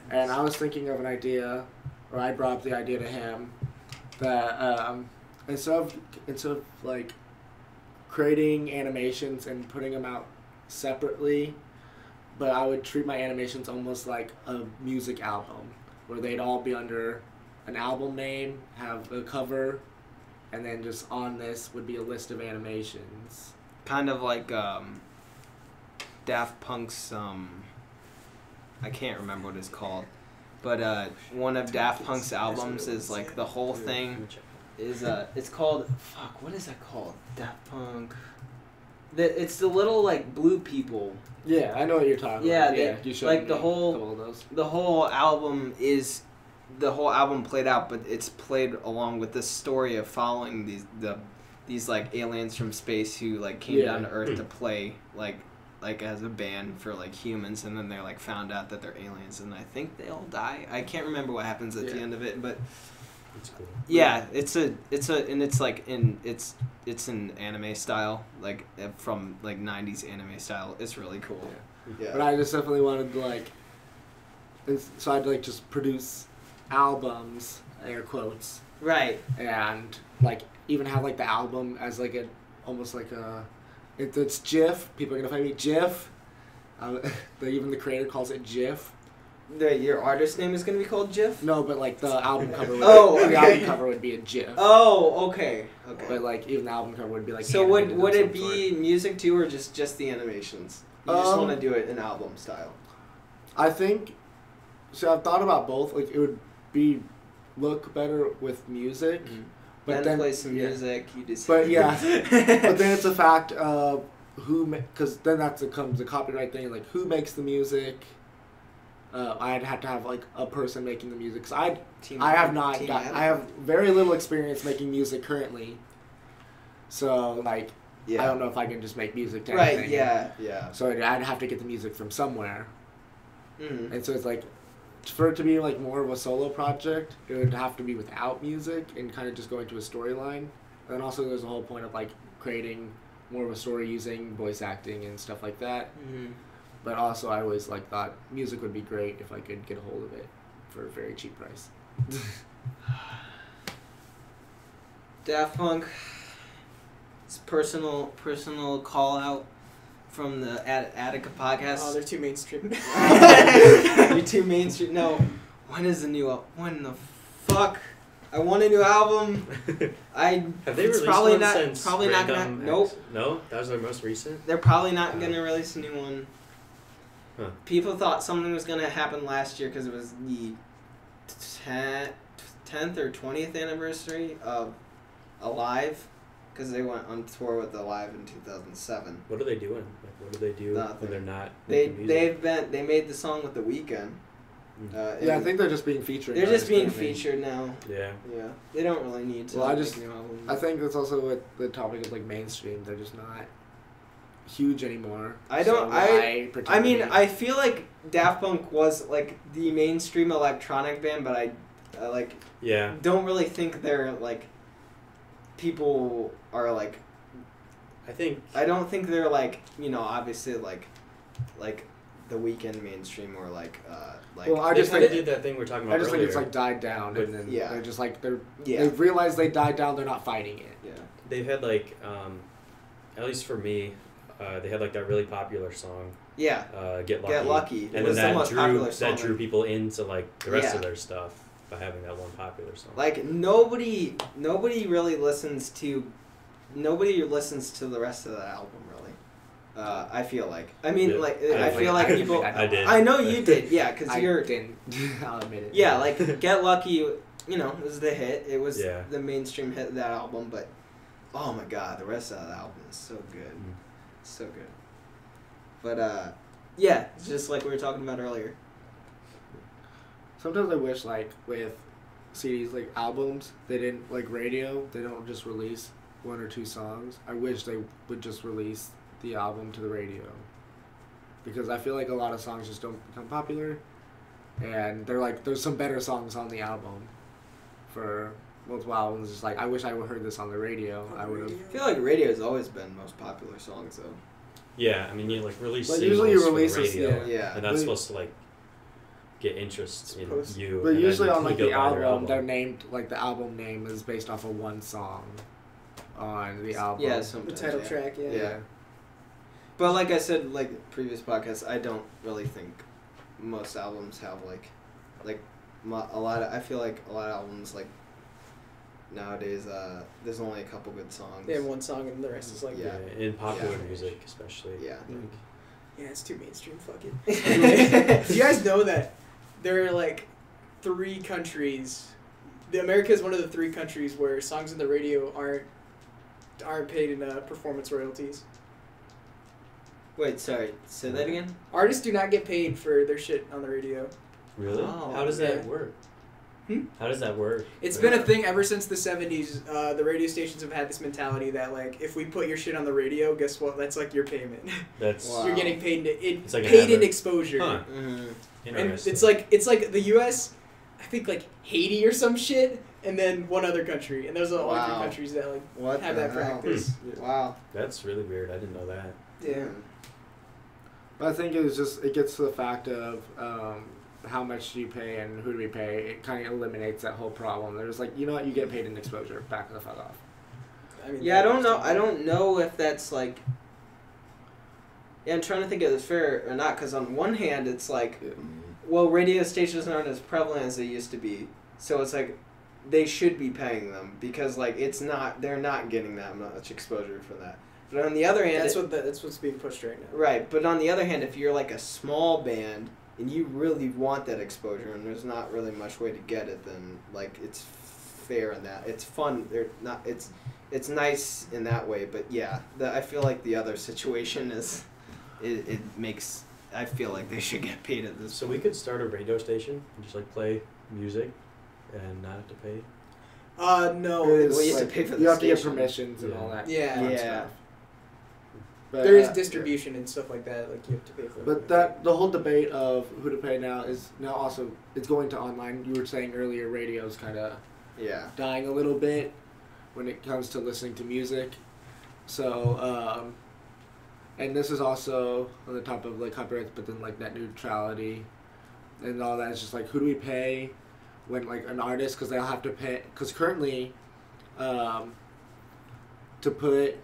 And I was thinking of an idea, or I brought up the idea to him, that instead of like creating animations and putting them out separately, but I would treat my animations almost like a music album, where they'd all be under an album name, have a cover, and then just on this would be a list of animations. Kind of like Daft Punk's I can't remember what it's called, but one of Daft Punk's albums is like the whole thing is it's called what is that called? Daft Punk. It's the little like blue people. Yeah, I know what you're talking Yeah, about. they- You showed like me the a whole- couple of those. The whole album played out, but it's played along with this story of following these like aliens from space who like came down to Earth to play like as a band for like humans, and then they're like found out that they're aliens, and I think they all die. I can't remember what happens at the end of it, but It's cool. Yeah, it's an anime style, like from like 90s anime style. It's really cool. Yeah. But I just definitely wanted to like, so I'd like just produce albums, air quotes, Right. and like even have like the album as like a almost like a it's GIF. People are gonna find me GIF. Even the creator calls it GIF. Your artist name is gonna be called Jif? No, but like the album cover. Would, Oh, the okay. album cover would be a GIF. Oh, okay. Okay. But like even the album cover would be like. So animated would of it some be sort. music too, or just the animations? You just want to do it in album style. I think. So I've thought about both. Like it would look better with music, but then play some music. You just. But yeah, but then it's a fact of because then that becomes a copyright thing. Like who makes the music? I'd have to have like a person making the music. Cause I have very little experience making music currently. So like I don't know if I can just make music to anything. Right. Yeah. So I'd have to get the music from somewhere. Mm-hmm. And so it's like, for it to be like more of a solo project, it would have to be without music and kind of just going to a storyline. And also there's the whole point of like creating more of a story using voice acting and stuff like that. Mm-hmm. But also I always like thought music would be great if I could get a hold of it for a very cheap price. Daft Punk. It's personal call out from the Attica podcast. Oh, they're too mainstream. You're too mainstream. No. When is the new when the fuck? I want a new album. Have they it's released probably one not since probably not Random gonna nope. X? No, that was their most recent. They're probably not gonna release a new one. Huh. People thought something was gonna happen last year because it was the 10th or 20th anniversary of Alive, because they went on tour with Alive in 2007. What are they doing? Like, what do they do Nothing. when they're not? They making music? they made the song with The Weeknd. Yeah, I think they're just being featured. they're just being currently. featured now. Yeah. Yeah, they don't really need to. Well, I make just- new albums. I think that's also what the topic of like mainstream. They're just not huge anymore. I don't- So why pretend I to mean, be? I feel like Daft Punk was like the mainstream electronic band, but I like Yeah. don't really think they're like people are like. I don't think they're like obviously like The Weeknd mainstream or like. Well, I They just kind of think did that thing we were talking about I just earlier. think it's like died down, But- and then Yeah. they're just like Yeah. they've realized they died down. They're not fighting it. Yeah. They've had like, at least for me, they had like that really popular song, Yeah. "Get Lucky." Get Lucky. It And was then the that most popular song. that drew people into like the rest Yeah. of their stuff by having that one popular song. Like nobody really listens to the rest of the album really. I feel like. I mean, Yeah. like I I feel like I people. think I did. I know you did, yeah, because I you're. didn't. I'll admit it. Yeah, like Get Lucky, was the hit. It was Yeah. the mainstream hit of that album, but oh my god, the rest of the album is so good, so good. But yeah, it's just like we were talking about earlier. Sometimes I wish like with CDs like albums they didn't like radio. They don't just release one or two songs. I wish they would just release the album to the radio, because I feel like a lot of songs just don't become popular, and there's some better songs on the album for multiple albums. Just like I wish I would heard this on the radio. I would have. I feel like radio's always been most popular songs though. Yeah, I mean, you like release But singles usually you for release the this- radio, yeah. and that's But- supposed to like get interest in Supposed- you. But and then usually on like you the go buy their album, they're named like the album name is based off of one song on the album. Yeah, The sometimes. title yeah. track, yeah. Yeah. But like I said, like previous podcasts, I don't really think most albums have a lot of. I feel like a lot of albums like nowadays. There's only a couple good songs. They have one song and the rest is like, Yeah, Yeah. in popular Yeah. music especially. Yeah. Like, yeah, it's too mainstream. Fuck it. Anyway, do you guys know that there are like 3 countries? America is one of the 3 countries where songs on the radio aren't paid in performance royalties. Wait, sorry. Say that again. Artists do not get paid for their shit on the radio. really? Oh, How does yeah. that work? Hmm? How does that work? It's been a thing ever since the 70s. The radio stations have had this mentality that like if we put your shit on the radio, guess what? That's like your payment. That's Wow. You're getting paid It's like an paid in advert. exposure. Huh. Mm-hmm. And interesting. it's like the U.S. I think like Haiti or some shit. and then one other country, and those are the only three Wow. countries that like What have the that hell? practice. Wow. That's really weird. I didn't know that. Yeah. But I think it gets to the fact of how much do you pay and who do we pay. It kind of eliminates that whole problem. There's like, you know what, you get paid in exposure. Back the fuck off. I mean, Yeah, I don't know. I don't know if that's like. Yeah, I'm trying to think if it's fair or not. Because on one hand, it's like, well, radio stations aren't as prevalent as they used to be. So it's like, they should be paying them because like it's not. They're not getting that much exposure for that. But on the other hand, That's what's being pushed right now. right. But on the other hand, if you're like a small band and you really want that exposure and there's not really much way to get it, then like it's fair in that. It's fun. They're not. It's nice in that way. But yeah, I feel like the other situation is. It makes. I feel like they should get paid at this. So we could start a radio station and just like play music and not have to pay. No. It's Well, you have to like- pay for the you have to get station. permissions and Yeah. all that. Yeah. fun Yeah. stuff. But, There is uh, distribution and stuff like that. Like you have to pay for. But that the whole debate of who to pay now is now also it's going to online. You were saying earlier, radio's kind of Yeah. dying a little bit when it comes to listening to music. So, and this is also on the top of like copyrights, but then like net neutrality and all that. It's just like who do we pay when like an artist, because they'll have to pay, because currently to put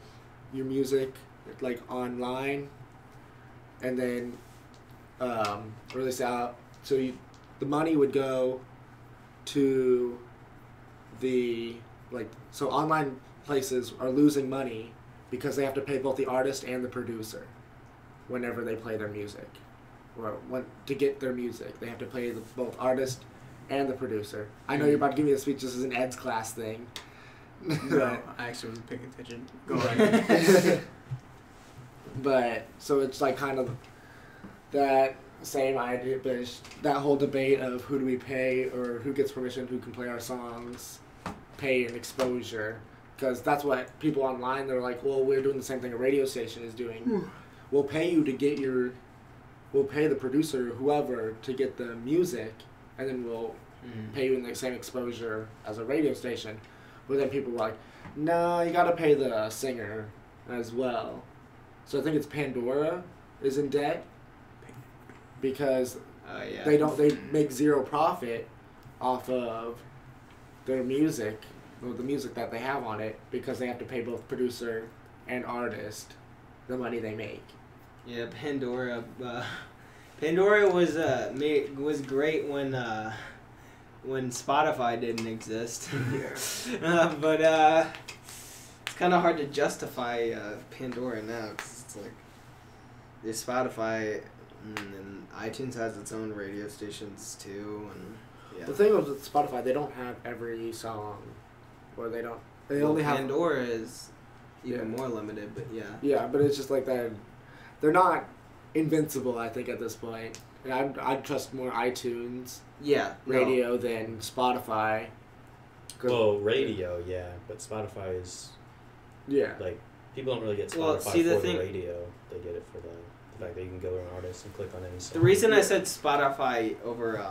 your music like online and then release out, so the money would go to the like, so online places are losing money because they have to pay both the artist and the producer whenever they play their music, or to get their music they have to pay both artist and the producer. I know you're about to give me a speech. This is an Ed's class thing. No, I actually wasn't paying attention. Go on. But so it's like kind of that same idea, but it's that whole debate of who do we pay or who gets permission, who can play our songs, pay and exposure, because that's what people online, they're like, well, we're doing the same thing a radio station is doing. We'll pay you to get we'll pay the producer, whoever, to get the music, and then we'll pay you in the same exposure as a radio station. But then people were like, no, you gotta pay the singer as well. So I think it's Pandora is in debt because Yeah. they make zero profit off of their music, or the music that they have on it, because they have to pay both producer and artist the money they make. Yeah, Pandora. Pandora was great when Spotify didn't exist. But it's kind of hard to justify Pandora now because it's like there's Spotify and iTunes has its own radio stations too, and yeah. The thing with Spotify, they don't have every song, or they don't. They only have Pandora is even Yeah. more limited, but yeah. Yeah, but it's just like that. They're not invincible, I think, at this point. And I'd trust more iTunes Yeah. radio than Spotify. 'Cause- Well, radio, yeah, but Spotify is Yeah. like people don't really get Spotify Well, see, the for thing- the radio. They get it for the fact that you can go to an artist and click on any song. The reason I said Spotify over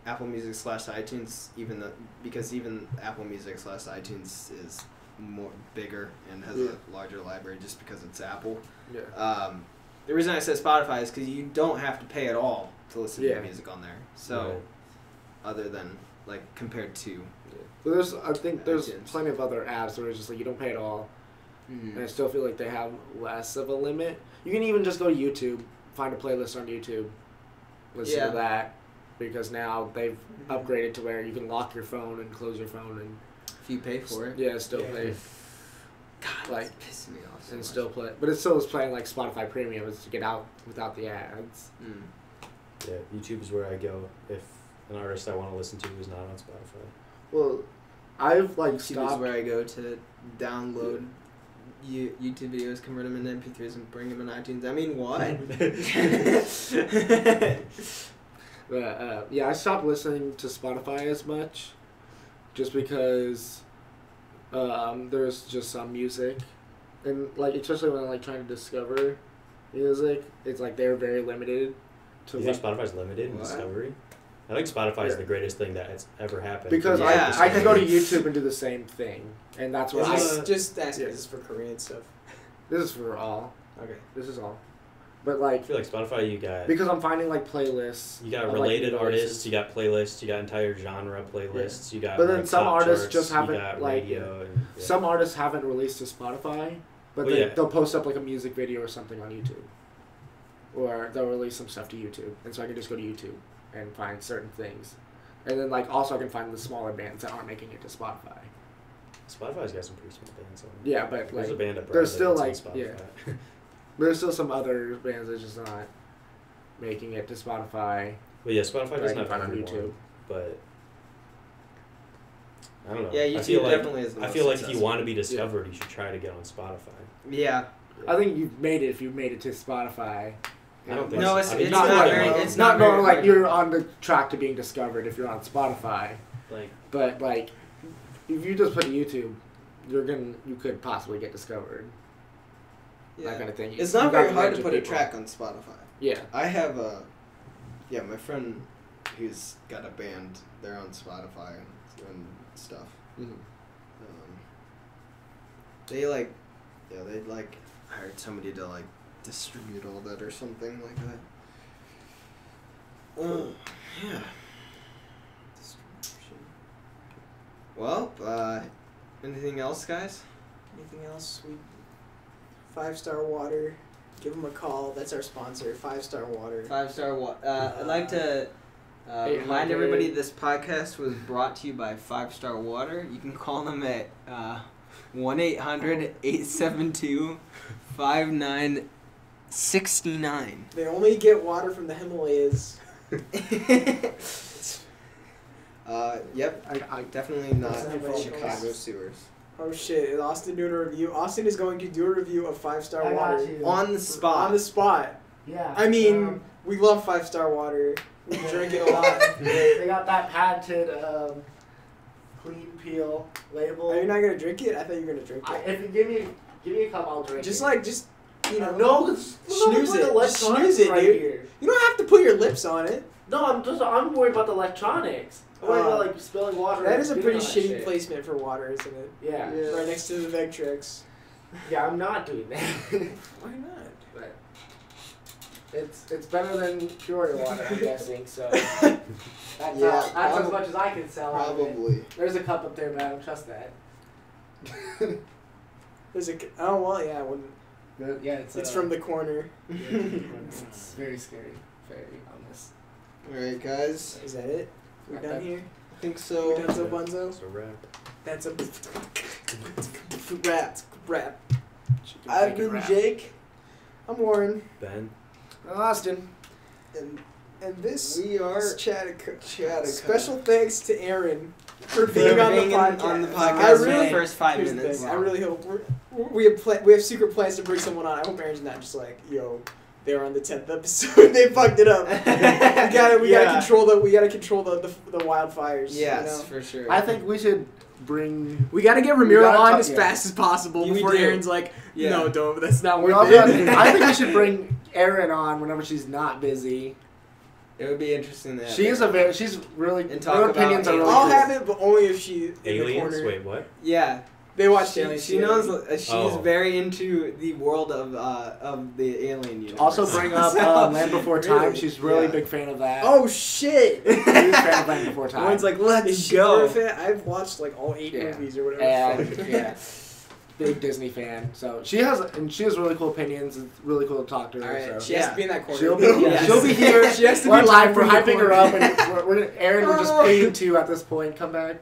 Apple Music / iTunes, because even Apple Music / iTunes is more bigger and has a larger library just because it's Apple. Yeah. The reason I said Spotify is because you don't have to pay at all to listen to Yeah. music on there. So, Right. other than like compared to, But I think there's iTunes. plenty of other apps where it's just like you don't pay at all. And I still feel like they have less of a limit. You can even just go to YouTube, find a playlist on YouTube, listen Yeah. to that, because now they've upgraded to where you can lock your phone and close your phone and if you pay for it, still play God, like it's pissing me off so and much. still play. But it still is playing like Spotify Premium is to get out without the ads. Yeah, YouTube is where I go if an artist I want to listen to is not on Spotify. Well, I've like YouTube is stopped. where I go to download YouTube videos, convert them into MP3s, and bring them in iTunes. I mean, what? Yeah, I stopped listening to Spotify as much, just because there's just some music, and like especially when I'm like trying to discover music, it's like they're very limited to You think Spotify's limited in What? discovery? I think Spotify is the greatest thing that has ever happened. Because Yeah. I can go to YouTube and do the same thing, and that's what Just ask me. This is for Korean stuff. This is for all. Okay. This is all. But I like feel like Spotify, you got because I'm finding like playlists. you got of, related like, artists, you got playlists, you got entire genre playlists, you got. But then like, some top artists charts, just haven't, you got like, radio. And, Some artists haven't released to Spotify, but Well, yeah. they'll post up like a music video or something on YouTube, or they'll release some stuff to YouTube, and so I can just go to YouTube and find certain things, and then like also I can find the smaller bands that aren't making it to Spotify. Spotify's got some pretty small bands on. Yeah, but There's a like band up there's still, that's on like, Spotify. there's still some other bands that's just not making it to Spotify. But yeah, Spotify that I doesn't can have find on everyone, YouTube. but I don't know. Yeah, I YouTube feel like, definitely is the I most feel like if you successful. want to be discovered, you should try to get on Spotify. Yeah. I think you've made it if you've made it to Spotify. I don't think No, so. it's- I mean, it's not not like, very- well, it's not not very- like you're on the track to being discovered if you're on Spotify. like But like, if you just put to YouTube, you could possibly get discovered. Yeah. That kind of thing. It's You not gotta very hard to reach put a people. track on Spotify. Yeah. I have my friend who's got a band. They're on Spotify and stuff. Mm-hmm. They like, yeah, they'd like hired somebody to like distribute all that or something like that. Yeah. Distribution. Well, anything else, guys? Anything else? 5-Star Water. Give them a call. That's our sponsor. 5-Star Water. 5-star I'd like to remind 800. everybody this podcast was brought to you by 5-Star Water. You can call them at 1-800-872-5969. They only get water from the Himalayas. Yep, I definitely not That's not Chicago very sewers. Oh shit! Is Austin doing a review? Austin is going to do a review of 5-Star I got Water you. On the spot. on the spot. Yeah. I mean, we love 5-Star Water. We drink it a lot. they got that patented clean peel label. Are you not gonna drink it? I thought you were gonna drink it. If you give me a cup, I'll drink Just it. you know. No, snooze it. Just snooze it, right dude. here. You don't have to put your lips on it. No, I'm worried about the electronics. I'm worried about like spilling water. That and is a spitting pretty on that shitty shit. placement for water, isn't it? Yeah. Right next to the Vectrex. Yeah, I'm not doing that. Why not? But it's better than pure water, I'm guessing. So that's as much as I can sell out of it. Probably. There's a cup up there, but I don't trust that. There's oh well, yeah. When Yeah, it's from the corner. It's very scary. Very honest. Alright, guys. Is that it? We're done here. I think We're so. done, so Bunzo. So rap. That's a rap. She can I've make it been rap. Jake. I'm Warren. Ben. Austin. And this We are is Chattica. Chattica. Special thanks to Aaron for being on the being podcast. on the I podcast for really, the first 5 here's the minutes. thing, I really hope we have secret plans to bring someone on. I hope Aaron's not just like, yo, they were on the 10th episode. They fucked it up. We gotta control the wildfires. Yes, you know? for sure. I think we should bring. We gotta get We Ramiro gotta on talk- as yeah. fast as possible We before do. Aaron's like, Yeah. no, don't. That's not We worth also it. have- I think we should bring Erin on whenever she's not busy. It would be interesting to have She's really. And talk her about opinions are really. I'll cool. have it, but only if she in the Aliens? corner. Wait, what? Yeah. They watch She, Aliens. she together. knows. She's Oh. very into the world of the alien universe. Also bring up So- Land Before Time. Really? She's really Yeah. big fan of that. Oh shit! Huge fan of Land Before Time. Everyone's like, Is let's she go. worth it? I've watched like all 8 Yeah. movies or whatever. and yeah, big Disney fan. So she has really cool opinions. It's really cool to talk to her. Alright, so. she has to be in that corner. She'll be, Yes. she'll be here. She has to be One live time we're from the hyping her corner. up, and Aaron, we're just paying to at this point. Come back.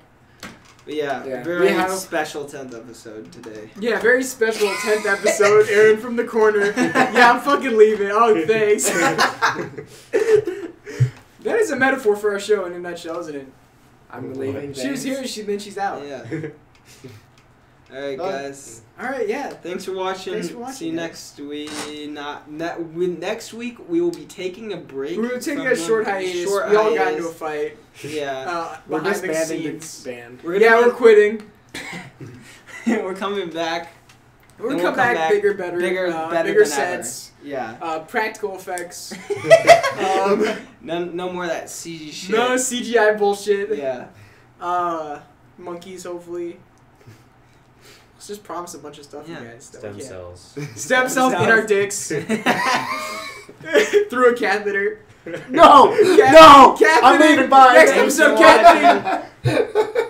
But yeah, Yeah. very We have- special 10th episode today. Yeah, very special 10th episode. Aaron from the corner. Yeah, I'm fucking leaving. Oh, thanks. That is a metaphor for our show in a nutshell, isn't it? I'm leaving. She was here, then she's out. Yeah. Alright, Well, guys. All right, yeah. Thanks for watching. Thanks for watching, See you guys. next week. Next week we will be taking a break. We were taking from a short the hiatus. short We all got hiatus. into a fight. Yeah. We're Behind the disbanding scenes. the band. We're gonna Yeah, be- we're quitting. We're coming back. We're Then gonna come back bigger, better, bigger bigger than ever. sets, Yeah. practical effects, No more of that CG shit. no CGI bullshit. Yeah. Monkeys, hopefully. Let's just promise a bunch of stuff, Yeah. you guys. that Stem we can't. cells. Stem cells in our dicks. Through a catheter. No! Catheter. No! Catheter. I'm leaving. Bye. Next Thanks episode, for catheter. watching.